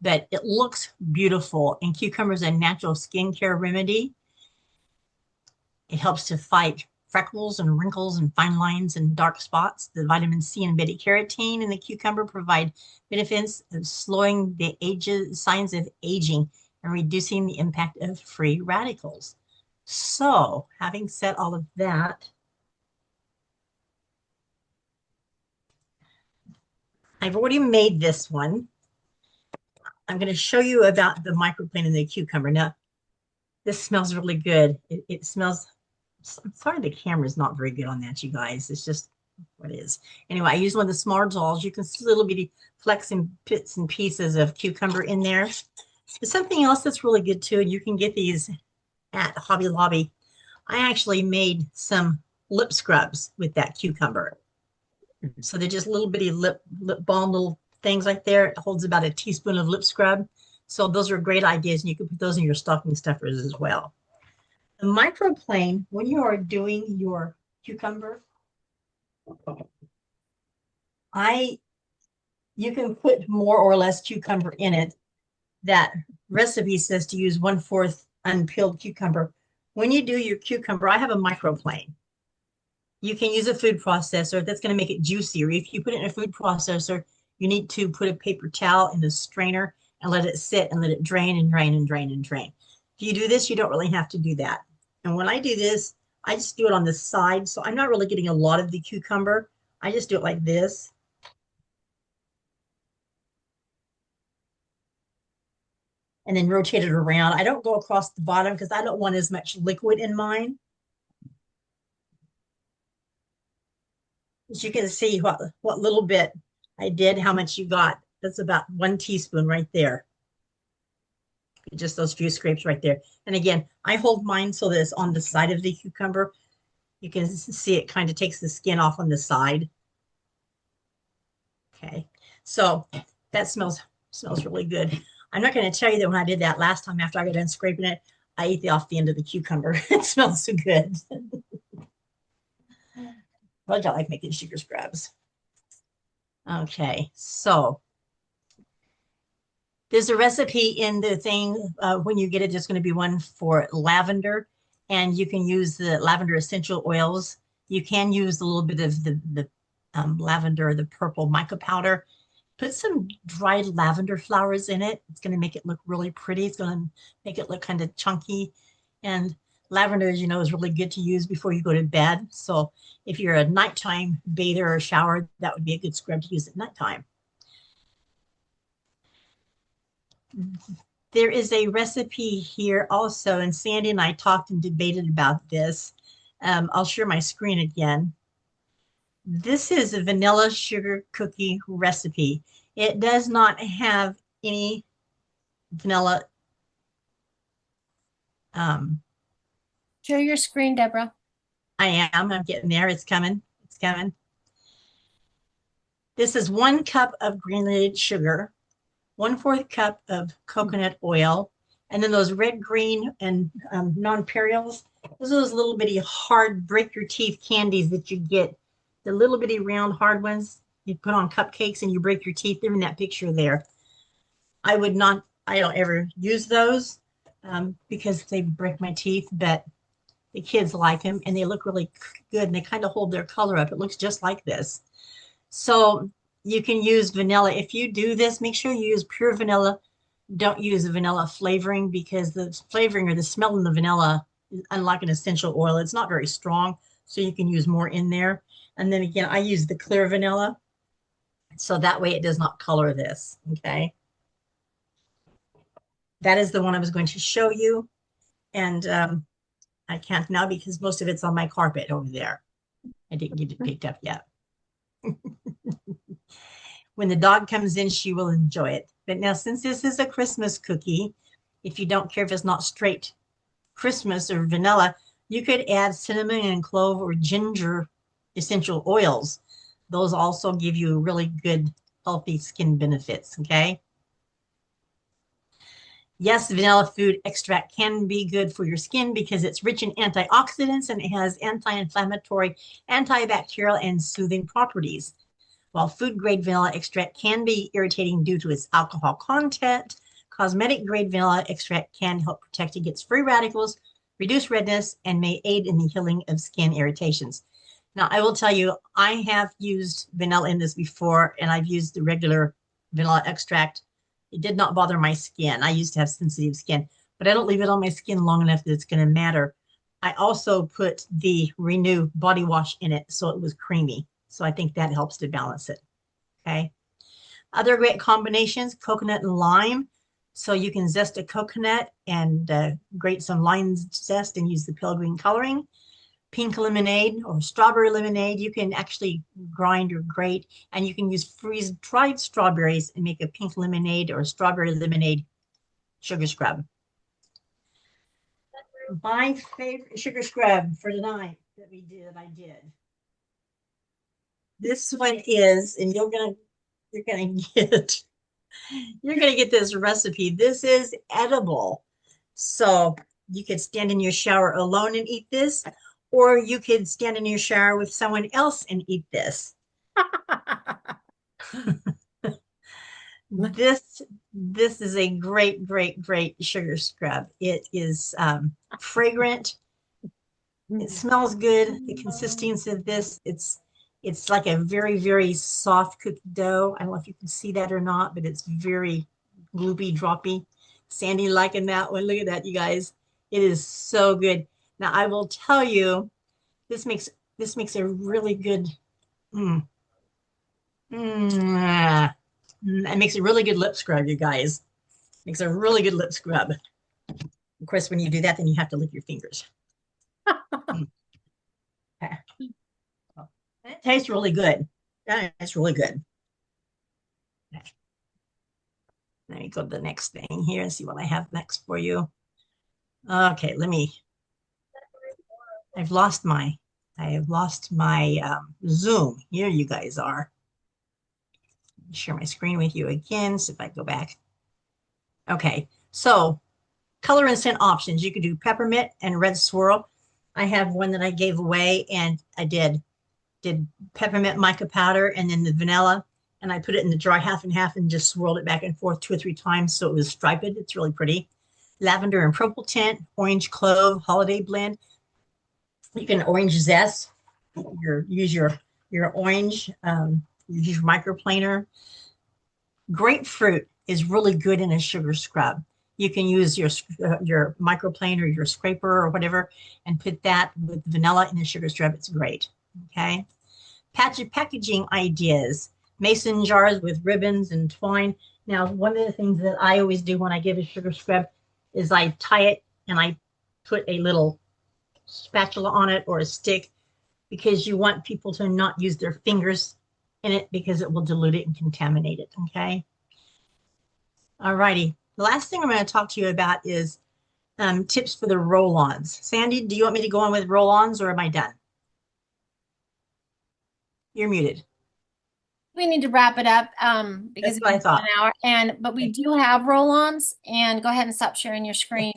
But it looks beautiful, and cucumber is a natural skincare remedy. It helps to fight freckles and wrinkles and fine lines and dark spots. The vitamin C and beta carotene in the cucumber provide benefits of slowing the signs of aging and reducing the impact of free radicals. So, having said all of that, I've already made this one. I'm going to show you about the microplane and the cucumber. Now, this smells really good. It smells, I'm sorry the camera's not very good on that, you guys. It's just what it is. Anyway, I use one of the smaller dolls. You can see little bitty flecks and bits and pieces of cucumber in there. But something else that's really good too, and you can get these at Hobby Lobby. I actually made some lip scrubs with that cucumber. So they're just little bitty lip balm, little things like there. It holds about a teaspoon of lip scrub. So those are great ideas, and you can put those in your stocking stuffers as well. The microplane, when you are doing your cucumber, you can put more or less cucumber in it. That recipe says to use 1/4 unpeeled cucumber. When you do your cucumber, I have a microplane. You can use a food processor. That's going to make it juicier. If you put it in a food processor, you need to put a paper towel in the strainer and let it sit and let it drain and drain and drain and drain. If you do this, you don't really have to do that. And when I do this, I just do it on the side. So I'm not really getting a lot of the cucumber. I just do it like this. and then rotate it around. I don't go across the bottom because I don't want as much liquid in mine. As you can see what little bit I did, how much you got. That's about 1 teaspoon right there. Just those few scrapes right there. And again, I hold mine so that it's on the side of the cucumber. You can see it kind of takes the skin off on the side. Okay, so that smells really good. I'm not going to tell you that when I did that last time after I got done scraping it, I ate off the end of the cucumber. It smells so good. But I like making sugar scrubs. Okay, so there's a recipe in the thing when you get it. There's going to be one for lavender, and you can use the lavender essential oils. You can use a little bit of the lavender, the purple mica powder. Put some dried lavender flowers in it. It's going to make it look really pretty. It's going to make it look kind of chunky. And lavender, as you know, is really good to use before you go to bed. So if you're a nighttime bather or shower, that would be a good scrub to use at nighttime. There is a recipe here also, and Sandy and I talked and debated about this. I'll share my screen again. This is a vanilla sugar cookie recipe. It does not have any vanilla. Share your screen, Deborah. I'm getting there. It's coming. It's coming. This is 1 cup of granulated sugar, 1/4 cup of coconut oil, and then those red, green, and nonpareils. Those are those little bitty hard break your teeth candies that you get. The little bitty round hard ones you put on cupcakes and you break your teeth. They're in that picture there. I don't ever use those because they break my teeth, but the kids like them and they look really good and they kind of hold their color up. It looks just like this. So you can use vanilla. If you do this, make sure you use pure vanilla. Don't use a vanilla flavoring because the flavoring or the smell in the vanilla, unlike an essential oil, it's not very strong. So you can use more in there. And then again, I use the clear vanilla. So that way it does not color this, okay? That is the one I was going to show you. And I can't now because most of it's on my carpet over there. I didn't get it picked up yet. When the dog comes in, she will enjoy it. But now since this is a Christmas cookie, if you don't care if it's not straight Christmas or vanilla, you could add cinnamon and clove or ginger essential oils. Those also give you really good, healthy skin benefits, okay? Yes, vanilla food extract can be good for your skin because it's rich in antioxidants and it has anti-inflammatory, antibacterial, and soothing properties. While food-grade vanilla extract can be irritating due to its alcohol content, cosmetic-grade vanilla extract can help protect against free radicals, reduce redness, and may aid in the healing of skin irritations. Now, I will tell you, I have used vanilla in this before, and I've used the regular vanilla extract. It did not bother my skin. I used to have sensitive skin, but I don't leave it on my skin long enough that it's going to matter. I also put the Renew body wash in it, so it was creamy. So I think that helps to balance it, okay? Other great combinations, coconut and lime. So you can zest a coconut and grate some lime zest and use the pale green coloring. Pink lemonade or strawberry lemonade, you can actually grind or grate, and you can use freeze-dried strawberries and make a pink lemonade or strawberry lemonade sugar scrub. My favorite sugar scrub for tonight that I did. This one is, and you're gonna get this recipe. This is edible. So you could stand in your shower alone and eat this, or you could stand in your shower with someone else and eat this. This is a great, great, great sugar scrub. It is fragrant. It smells good. The consistency of this, it's like a very, very soft cookie dough. I don't know if you can see that or not, but it's very gloopy, droppy. Sandy liking that one. Look at that, you guys. It is so good. Now, I will tell you, this makes a really good, it makes a really good lip scrub, you guys. Makes a really good lip scrub. Of course, when you do that, then you have to lick your fingers. Okay. It tastes really good. It's really good. Okay. Let me go to the next thing here and see what I have next for you. Okay, I have lost my Zoom. Here you guys are. Share my screen with you again. So if I go back. Okay, so color and scent options. You could do peppermint and red swirl. I have one that I gave away, and I did peppermint mica powder and then the vanilla, and I put it in the dry half and half and just swirled it back and forth 2 or 3 times so it was striped. It's really pretty. Lavender and purple tint, orange clove, holiday blend. You can orange zest. Use your orange. Use your microplaner. Grapefruit is really good in a sugar scrub. You can use your microplaner, your scraper or whatever, and put that with vanilla in a sugar scrub. It's great. Okay. Packaging ideas. Mason jars with ribbons and twine. Now, one of the things that I always do when I give a sugar scrub is I tie it and I put a little spatula on it or a stick, because you want people to not use their fingers in it because it will dilute it and contaminate it. Okay. All righty. The last thing I'm going to talk to you about is tips for the roll-ons. Sandy, do you want me to go on with roll-ons or am I done? You're muted. We need to wrap it up because That's what I it's thought. an hour. But we do have roll-ons, and go ahead and stop sharing your screen.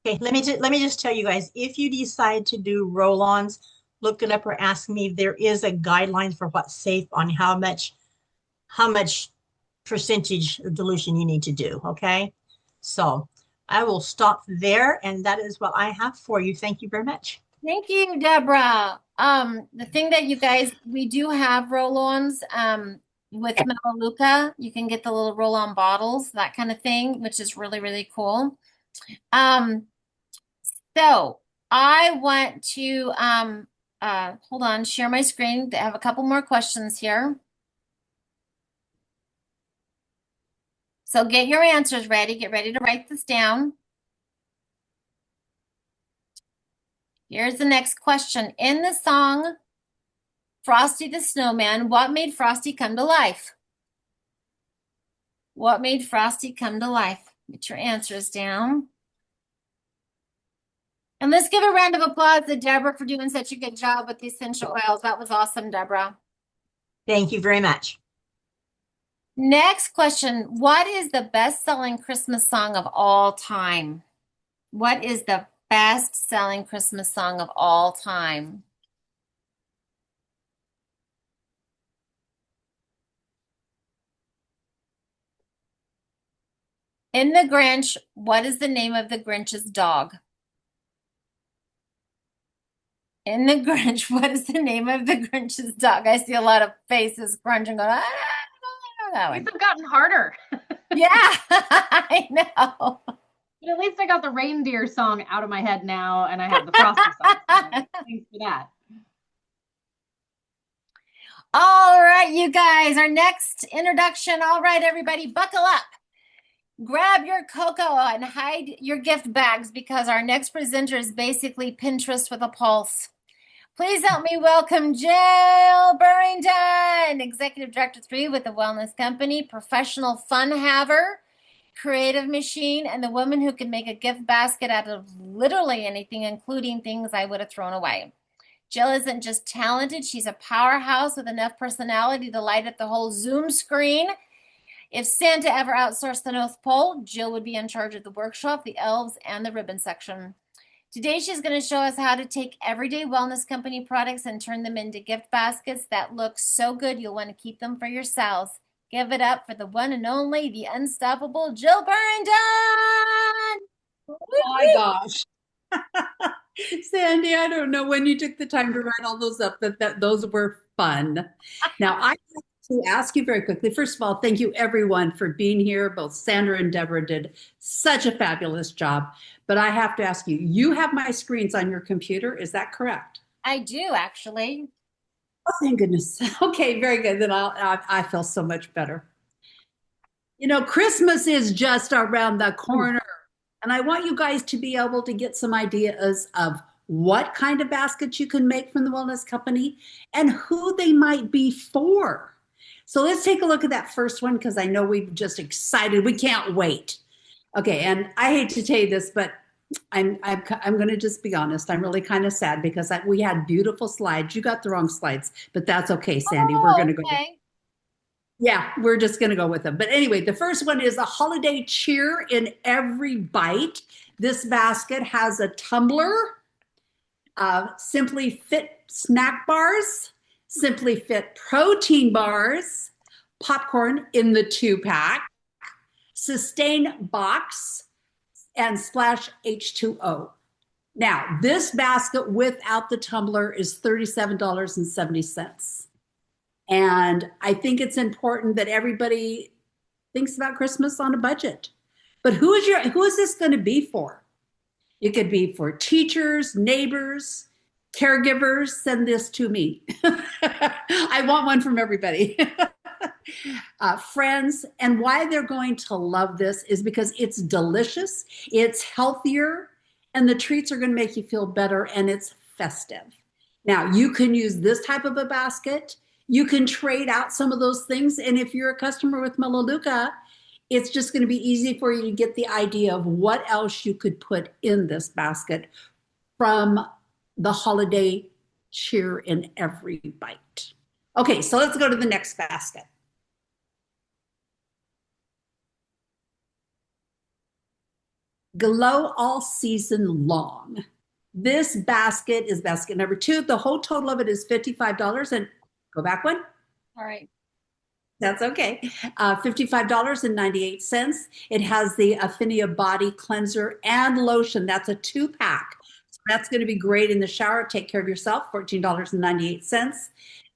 Okay, let me just tell you guys, if you decide to do roll-ons, look it up or ask me. There is a guideline for what's safe on how much percentage of dilution you need to do. Okay, so I will stop there, and that is what I have for you. Thank you very much. Thank you, Deborah. The thing that you guys, we do have roll-ons with Melaleuca. You can get the little roll-on bottles, that kind of thing, which is really, really cool. So I want to hold on, share my screen. I have a couple more questions here. So get your answers ready. Get ready to write this down. Here's the next question. In the song Frosty the Snowman, what made Frosty come to life? What made Frosty come to life? Get your answers down. And let's give a round of applause to Deborah for doing such a good job with the essential oils. That was awesome, Deborah. Thank you very much. Next question. What is the best-selling Christmas song of all time? What is the best-selling Christmas song of all time? In The Grinch, what is the name of the Grinch's dog? In The Grinch, what is the name of the Grinch's dog? I see a lot of faces crunching going, I don't know that one. These have gotten harder. Yeah, I know. But at least I got the reindeer song out of my head now, and I have the Frosty song. So thanks for that. All right, you guys, our next introduction. All right, everybody, buckle up. Grab your cocoa and hide your gift bags because our next presenter is basically Pinterest with a pulse. Please help me welcome Jill Burrington, Executive Director 3 with the Wellness Company, professional fun haver, creative machine, and the woman who can make a gift basket out of literally anything, including things I would have thrown away. Jill isn't just talented, she's a powerhouse with enough personality to light up the whole Zoom screen. If Santa ever outsourced the North Pole, Jill would be in charge of the workshop, the elves, and the ribbon section. Today, she's going to show us how to take everyday Wellness Company products and turn them into gift baskets that look so good you'll want to keep them for yourselves. Give it up for the one and only, the unstoppable Jill Burrington! Oh my gosh. Sandy, I don't know when you took the time to write all those up, that those were fun. Now, I have to ask you very quickly. First of all, thank you everyone for being here. Both Sandra and Deborah did such a fabulous job. But I have to ask you, you have my screens on your computer. Is that correct? I do, actually. Oh, thank goodness. Okay, very good. Then I feel so much better. You know, Christmas is just around the corner. And I want you guys to be able to get some ideas of what kind of baskets you can make from the Wellness Company and who they might be for. So let's take a look at that first one because I know we've just excited. We can't wait. Okay, and I hate to tell you this, but I'm going to just be honest. I'm really kind of sad because we had beautiful slides. You got the wrong slides, but that's okay, Sandy. We're going to go. Okay. Yeah, we're just going to go with them. But anyway, the first one is a holiday cheer in every bite. This basket has a tumbler, Simply Fit snack bars, Simply Fit protein bars, popcorn in the 2-pack, Sustain box, and Splash H2O. Now, this basket without the tumbler is $37.70. And I think it's important that everybody thinks about Christmas on a budget. But who is this going to be for? It could be for teachers, neighbors, caregivers. Send this to me. I want one from everybody. Friends. And why they're going to love this is because it's delicious, it's healthier, and the treats are going to make you feel better, and it's festive. Now, you can use this type of a basket. You can trade out some of those things. And if you're a customer with Melaleuca, it's just going to be easy for you to get the idea of what else you could put in this basket from the holiday cheer in every bite. Okay, so let's go to the next basket. Glow all season long. This basket is basket number 2. The whole total of it is $55. And go back one. All right. That's okay. $55.98. It has the Affinia body cleanser and lotion. That's a 2-pack. So that's going to be great in the shower. Take care of yourself. $14.98.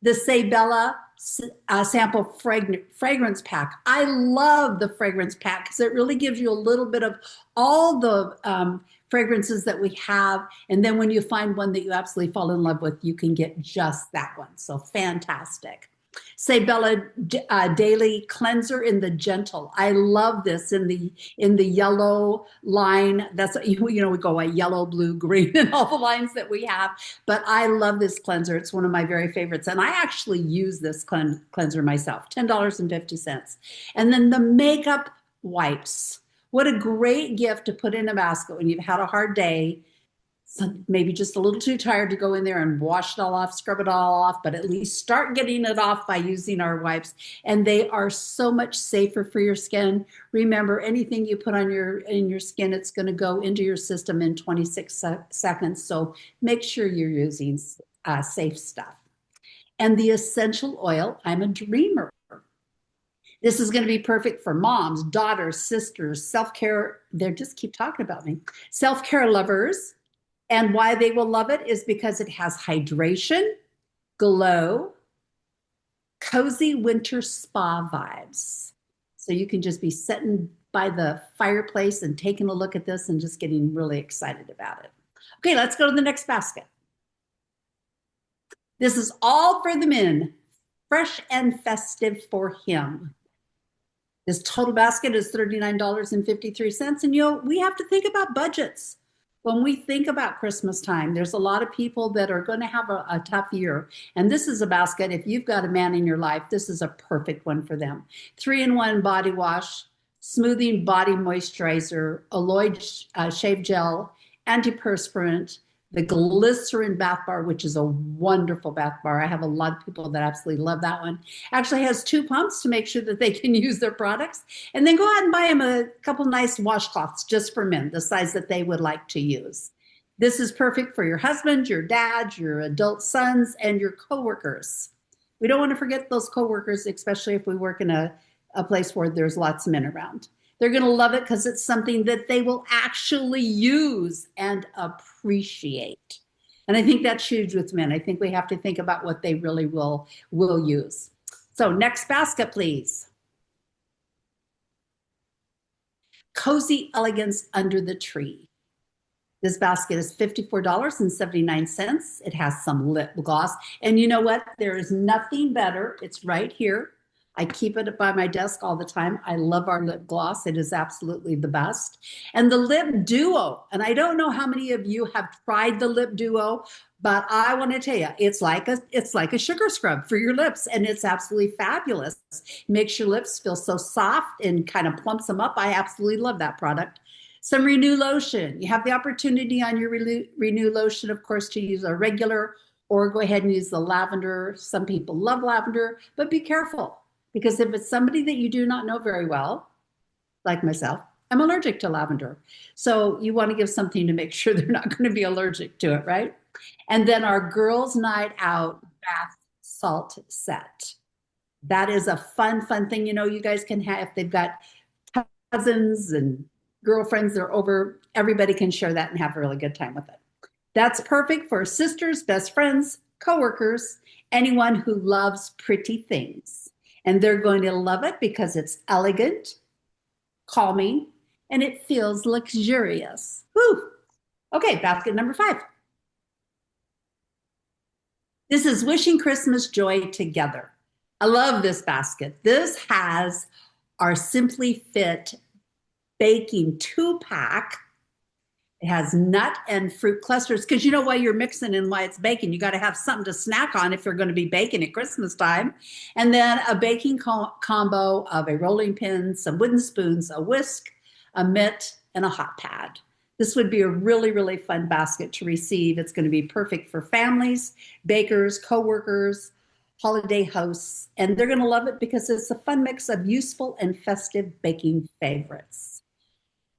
The Sabella sample fragrance pack. I love the fragrance pack because it really gives you a little bit of all the fragrances that we have. And then when you find one that you absolutely fall in love with, you can get just that one. So fantastic. Sabella Daily Cleanser in the Gentle. I love this in the yellow line. That's, we go a yellow, blue, green, and all the lines that we have. But I love this cleanser. It's one of my very favorites. And I actually use this cleanser myself, $10.50. And then the makeup wipes. What a great gift to put in a basket when you've had a hard day. Maybe just a little too tired to go in there and wash it all off, scrub it all off, but at least start getting it off by using our wipes. And they are so much safer for your skin. Remember, anything you put on in your skin, it's going to go into your system in 26 seconds. So make sure you're using safe stuff. And the essential oil, I'm a dreamer. This is going to be perfect for moms, daughters, sisters, self-care. They just keep talking about me. Self-care lovers. And why they will love it is because it has hydration, glow, cozy winter spa vibes. So you can just be sitting by the fireplace and taking a look at this and just getting really excited about it. Okay, let's go to the next basket. This is all for the men, fresh and festive for him. This total basket is $39.53. And we have to think about budgets. When we think about Christmas time, there's a lot of people that are going to have a tough year. And this is a basket. If you've got a man in your life, this is a perfect one for them. 3-in-1 body wash, smoothing body moisturizer, aloe shave gel, antiperspirant, the glycerin bath bar, which is a wonderful bath bar. I have a lot of people that absolutely love that one. Actually has 2 pumps to make sure that they can use their products. And then go out and buy them a couple nice washcloths just for men, the size that they would like to use. This is perfect for your husband, your dad, your adult sons, and your coworkers. We don't want to forget those coworkers, especially if we work in a place where there's lots of men around. They're going to love it because it's something that they will actually use and appreciate. And I think that's huge with men. I think we have to think about what they really will use. So next basket, please. Cozy Elegance Under the Tree. This basket is $54.79. It has some lip gloss. And you know what? There is nothing better. It's right here. I keep it by my desk all the time. I love our lip gloss. It is absolutely the best. And the Lip Duo. And I don't know how many of you have tried the Lip Duo, but I want to tell you, it's like a sugar scrub for your lips, and it's absolutely fabulous. Makes your lips feel so soft and kind of plumps them up. I absolutely love that product. Some Renew lotion. You have the opportunity on your Renew lotion, of course, to use a regular or go ahead and use the lavender. Some people love lavender, but be careful, because if it's somebody that you do not know very well, like myself, I'm allergic to lavender. So you want to give something to make sure they're not going to be allergic to it, right? And then our Girls Night Out bath salt set. That is a fun thing. You know, you guys can have, if they've got cousins and girlfriends that are over, everybody can share that and have a really good time with it. That's perfect for sisters, best friends, coworkers, anyone who loves pretty things. And they're going to love it because it's elegant, calming, and it feels luxurious. Woo! Okay, basket number 5. This is Wishing Christmas Joy Together. I love this basket. This has our Simply Fit baking 2-pack. It has nut and fruit clusters, because you know why you're mixing and why it's baking. You got to have something to snack on if you're going to be baking at Christmas time. And then a baking combo of a rolling pin, some wooden spoons, a whisk, a mitt, and a hot pad. This would be a really, really fun basket to receive. It's going to be perfect for families, bakers, coworkers, holiday hosts, and they're going to love it because it's a fun mix of useful and festive baking favorites.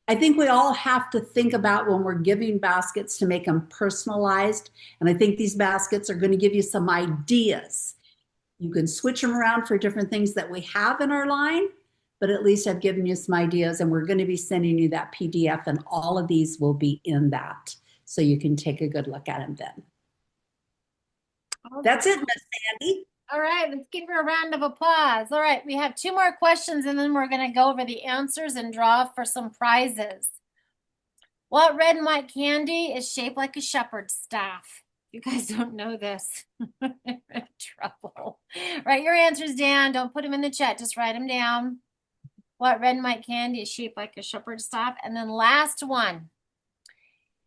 I think we all have to think about when we're giving baskets to make them personalized. And I think these baskets are going to give you some ideas. You can switch them around for different things that we have in our line, but at least I've given you some ideas, and we're going to be sending you that PDF, and all of these will be in that. So you can take a good look at them then. That's it, Miss Sandy. All right, let's give her a round of applause. All right, we have 2 more questions, and then we're going to go over the answers and draw for some prizes. What red and white candy is shaped like a shepherd's staff? You guys don't know this. You're in trouble. Write your answers down. Don't put them in the chat. Just write them down. What red and white candy is shaped like a shepherd's staff? And then last one.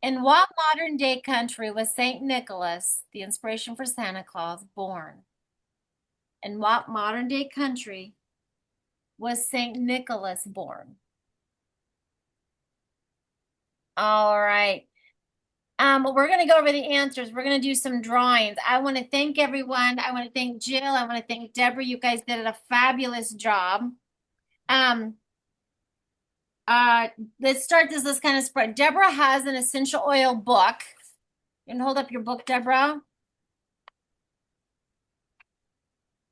In what modern day country was St. Nicholas, the inspiration for Santa Claus, born? In what modern day country was St. Nicholas born? All right. We're going to go over the answers. We're going to do some drawings. I want to thank everyone. I want to thank Jill. I want to thank Deborah. You guys did a fabulous job. Let's start this. Let's kind of spread. Deborah has an essential oil book. You can hold up your book, Deborah.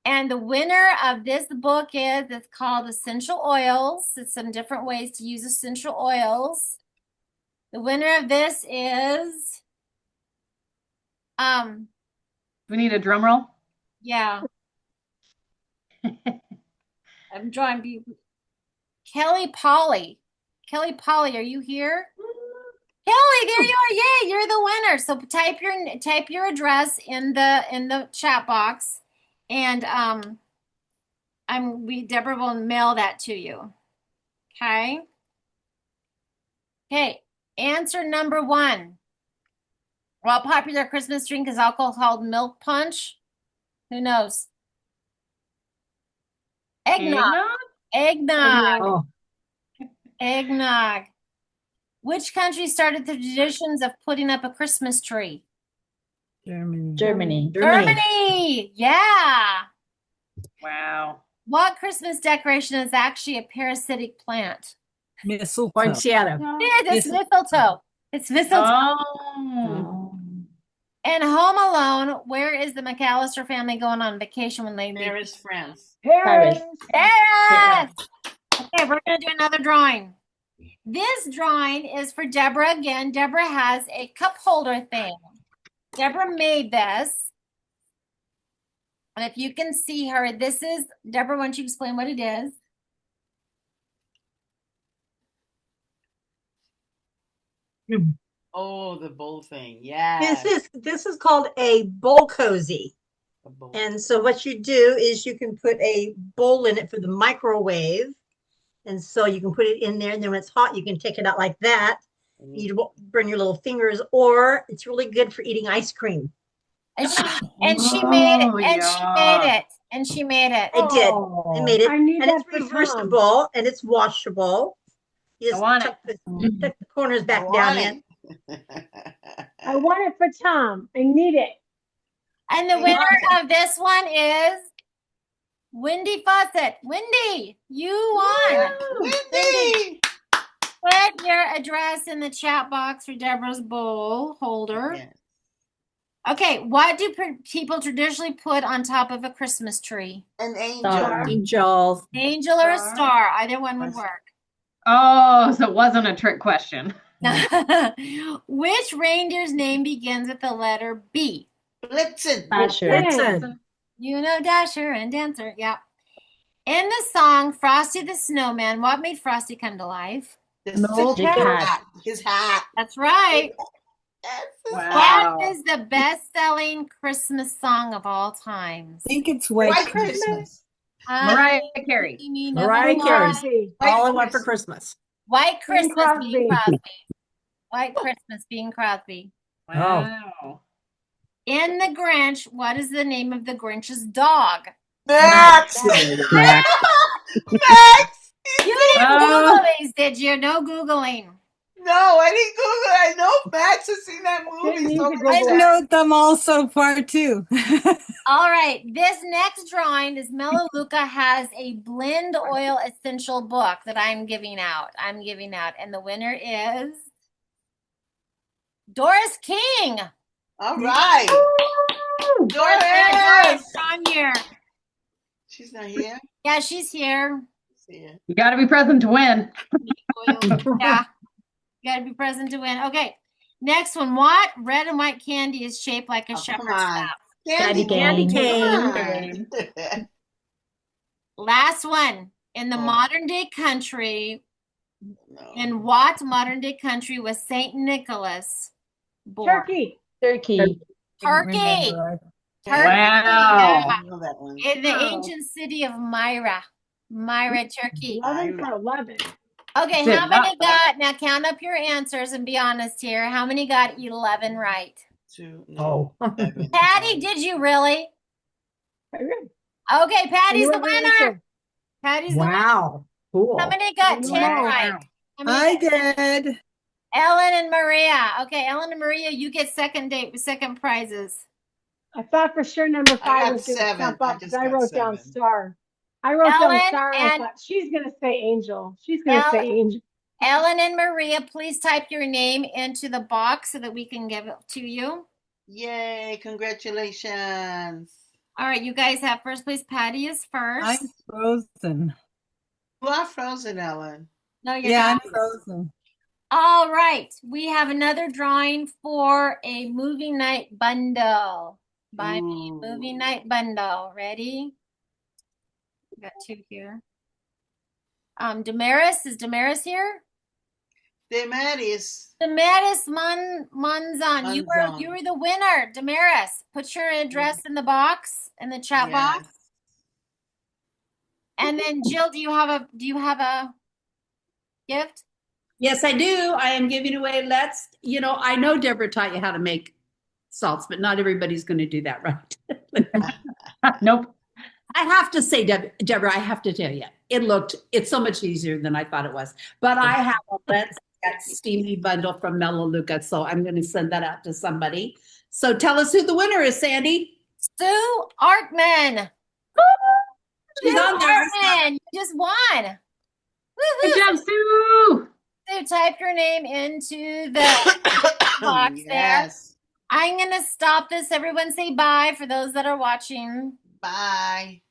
And the winner of this book it's called Essential Oils. It's some different ways to use essential oils. The winner of this is, We need a drum roll. yeah. I'm drawing Kelly Polly. Kelly Polly, are you here? Kelly, there you are. Yay, you're the winner. So type your address in the chat box. And Deborah will mail that to you. Okay. Okay. Answer number 1. What popular Christmas drink is alcohol called milk punch? Who knows? Eggnog. Eggnog. Oh, Eggnog. Which country started the traditions of putting up a Christmas tree? Germany. Germany. Yeah. Wow. What Christmas decoration is actually a parasitic plant? Mistletoe. Poinciana. It's mistletoe. It's mistletoe. Oh. And Home Alone, where is the McAllister family going on vacation when they leave? Paris, France. Paris. Paris. Okay, we're going to do another drawing. This drawing is for Deborah again. Deborah has a cup holder thing. Deborah made this. And if you can see her, this is, Deborah, why don't you explain what it is? Oh, the bowl thing. Yeah. This is called a bowl cozy. A bowl. And so what you do is you can put a bowl in it for the microwave. And so you can put it in there, and then when it's hot, you can take it out like that. You won't burn your little fingers, or it's really good for eating ice cream. And she made it. Oh, And she made yeah. it. And she made it. I did. Oh, I made it. I need And that it's for Tom. reversible and it's washable. You I just want tuck the corners I back want down it. in. I want it for Tom. I need it. And the I winner love of this one is Wendy Fawcett. Wendy, you won. Wendy! Put your address in the chat box for Deborah's bowl holder. Yes. Okay, what do people traditionally put on top of a Christmas tree? An angel. Angels. Angel or a Star. star? Either one would work. Oh, so it wasn't a trick question. Which reindeer's name begins with the letter B? Blitzen. Blitzen. You know, Dasher and Dancer. Yeah. In the song Frosty the Snowman, what made Frosty come to life? The Magic hat. His hat. That's right. Yes, his Wow. What is the best-selling Christmas song of all times? I think it's White Christmas. Mariah Carey. Mariah Carey. Crosby. All I want for Christmas. White Bing Christmas, Bing Crosby. Crosby. White Christmas, Bing Crosby. Wow. In The Grinch, what is the name of the Grinch's dog? Max. Max. Max. You didn't Oh. Google these, did you? No Googling. No, I didn't Google it. I know Max has seen that Didn't movie. need So to many Google times. it. know them all so far too. All right, this next drawing is Melaleuca has a blend oil essential book that I'm giving out. And the winner is Doris King. All right. Doris, Doris. on here. She's not here. Yeah, she's here. See ya. You got to be present to win. Yeah, you gotta be present to win. Okay, next one. What red and white candy is shaped like a Oh, come shepherd's on. staff? Candy cane. cane. Last one. In the modern day country, No. in what modern day country was Saint Nicholas born? Turkey. Turkey. Turkey. Wow. I know that one. In the Wow. ancient city of Myra, Turkey. 11 for 11. Okay, Did how many not- got? Now count up your answers and be honest here. How many got 11 right? 2. No. Oh. 7. Patty, did you really? Very good. Okay, Patty's You the were the winner. answer. Patty's the winner. Wow. Cool. How many got 10 Wow. right? How many got- did. Ellen and Maria. Okay, Ellen and Maria, you get second prizes. I thought for sure number 5 got was going to 7. jump I up because just I got wrote down 7. star. I wrote Ellen down star and I and- thought she's going to say angel. She's going to say angel. Ellen and Maria, please type your name into the box so that we can give it to you. Yay, congratulations. All right, you guys have first place. Patty is first. frozen. You are frozen, Ellen. No, you're not. frozen. All right, we have another drawing for a movie night bundle. Buy me a Ooh. movie night bundle. Ready? Got 2 here. Damaris, is Damaris here? Damaris. Damaris Monzon, you Monzon. were the winner. Damaris, put your address in the box, in the chat box. Yes. And then Jill, do you have a gift? Yes, I do. I am giving away. I know Deborah taught you how to make salts, but not everybody's going to do that right. Nope. I have to say, Deborah, I have to tell you, it's so much easier than I thought it was. But I have a Let's Get Steamy bundle from Melaleuca, so I'm going to send that out to somebody. So tell us who the winner is, Sandy. Sue Artman. She's Sue on there. Artman, you just won. Good Woohoo! job, Sue. Sue, type your name into the box there. Yes. I'm going to stop this. Everyone say bye for those that are watching. Bye.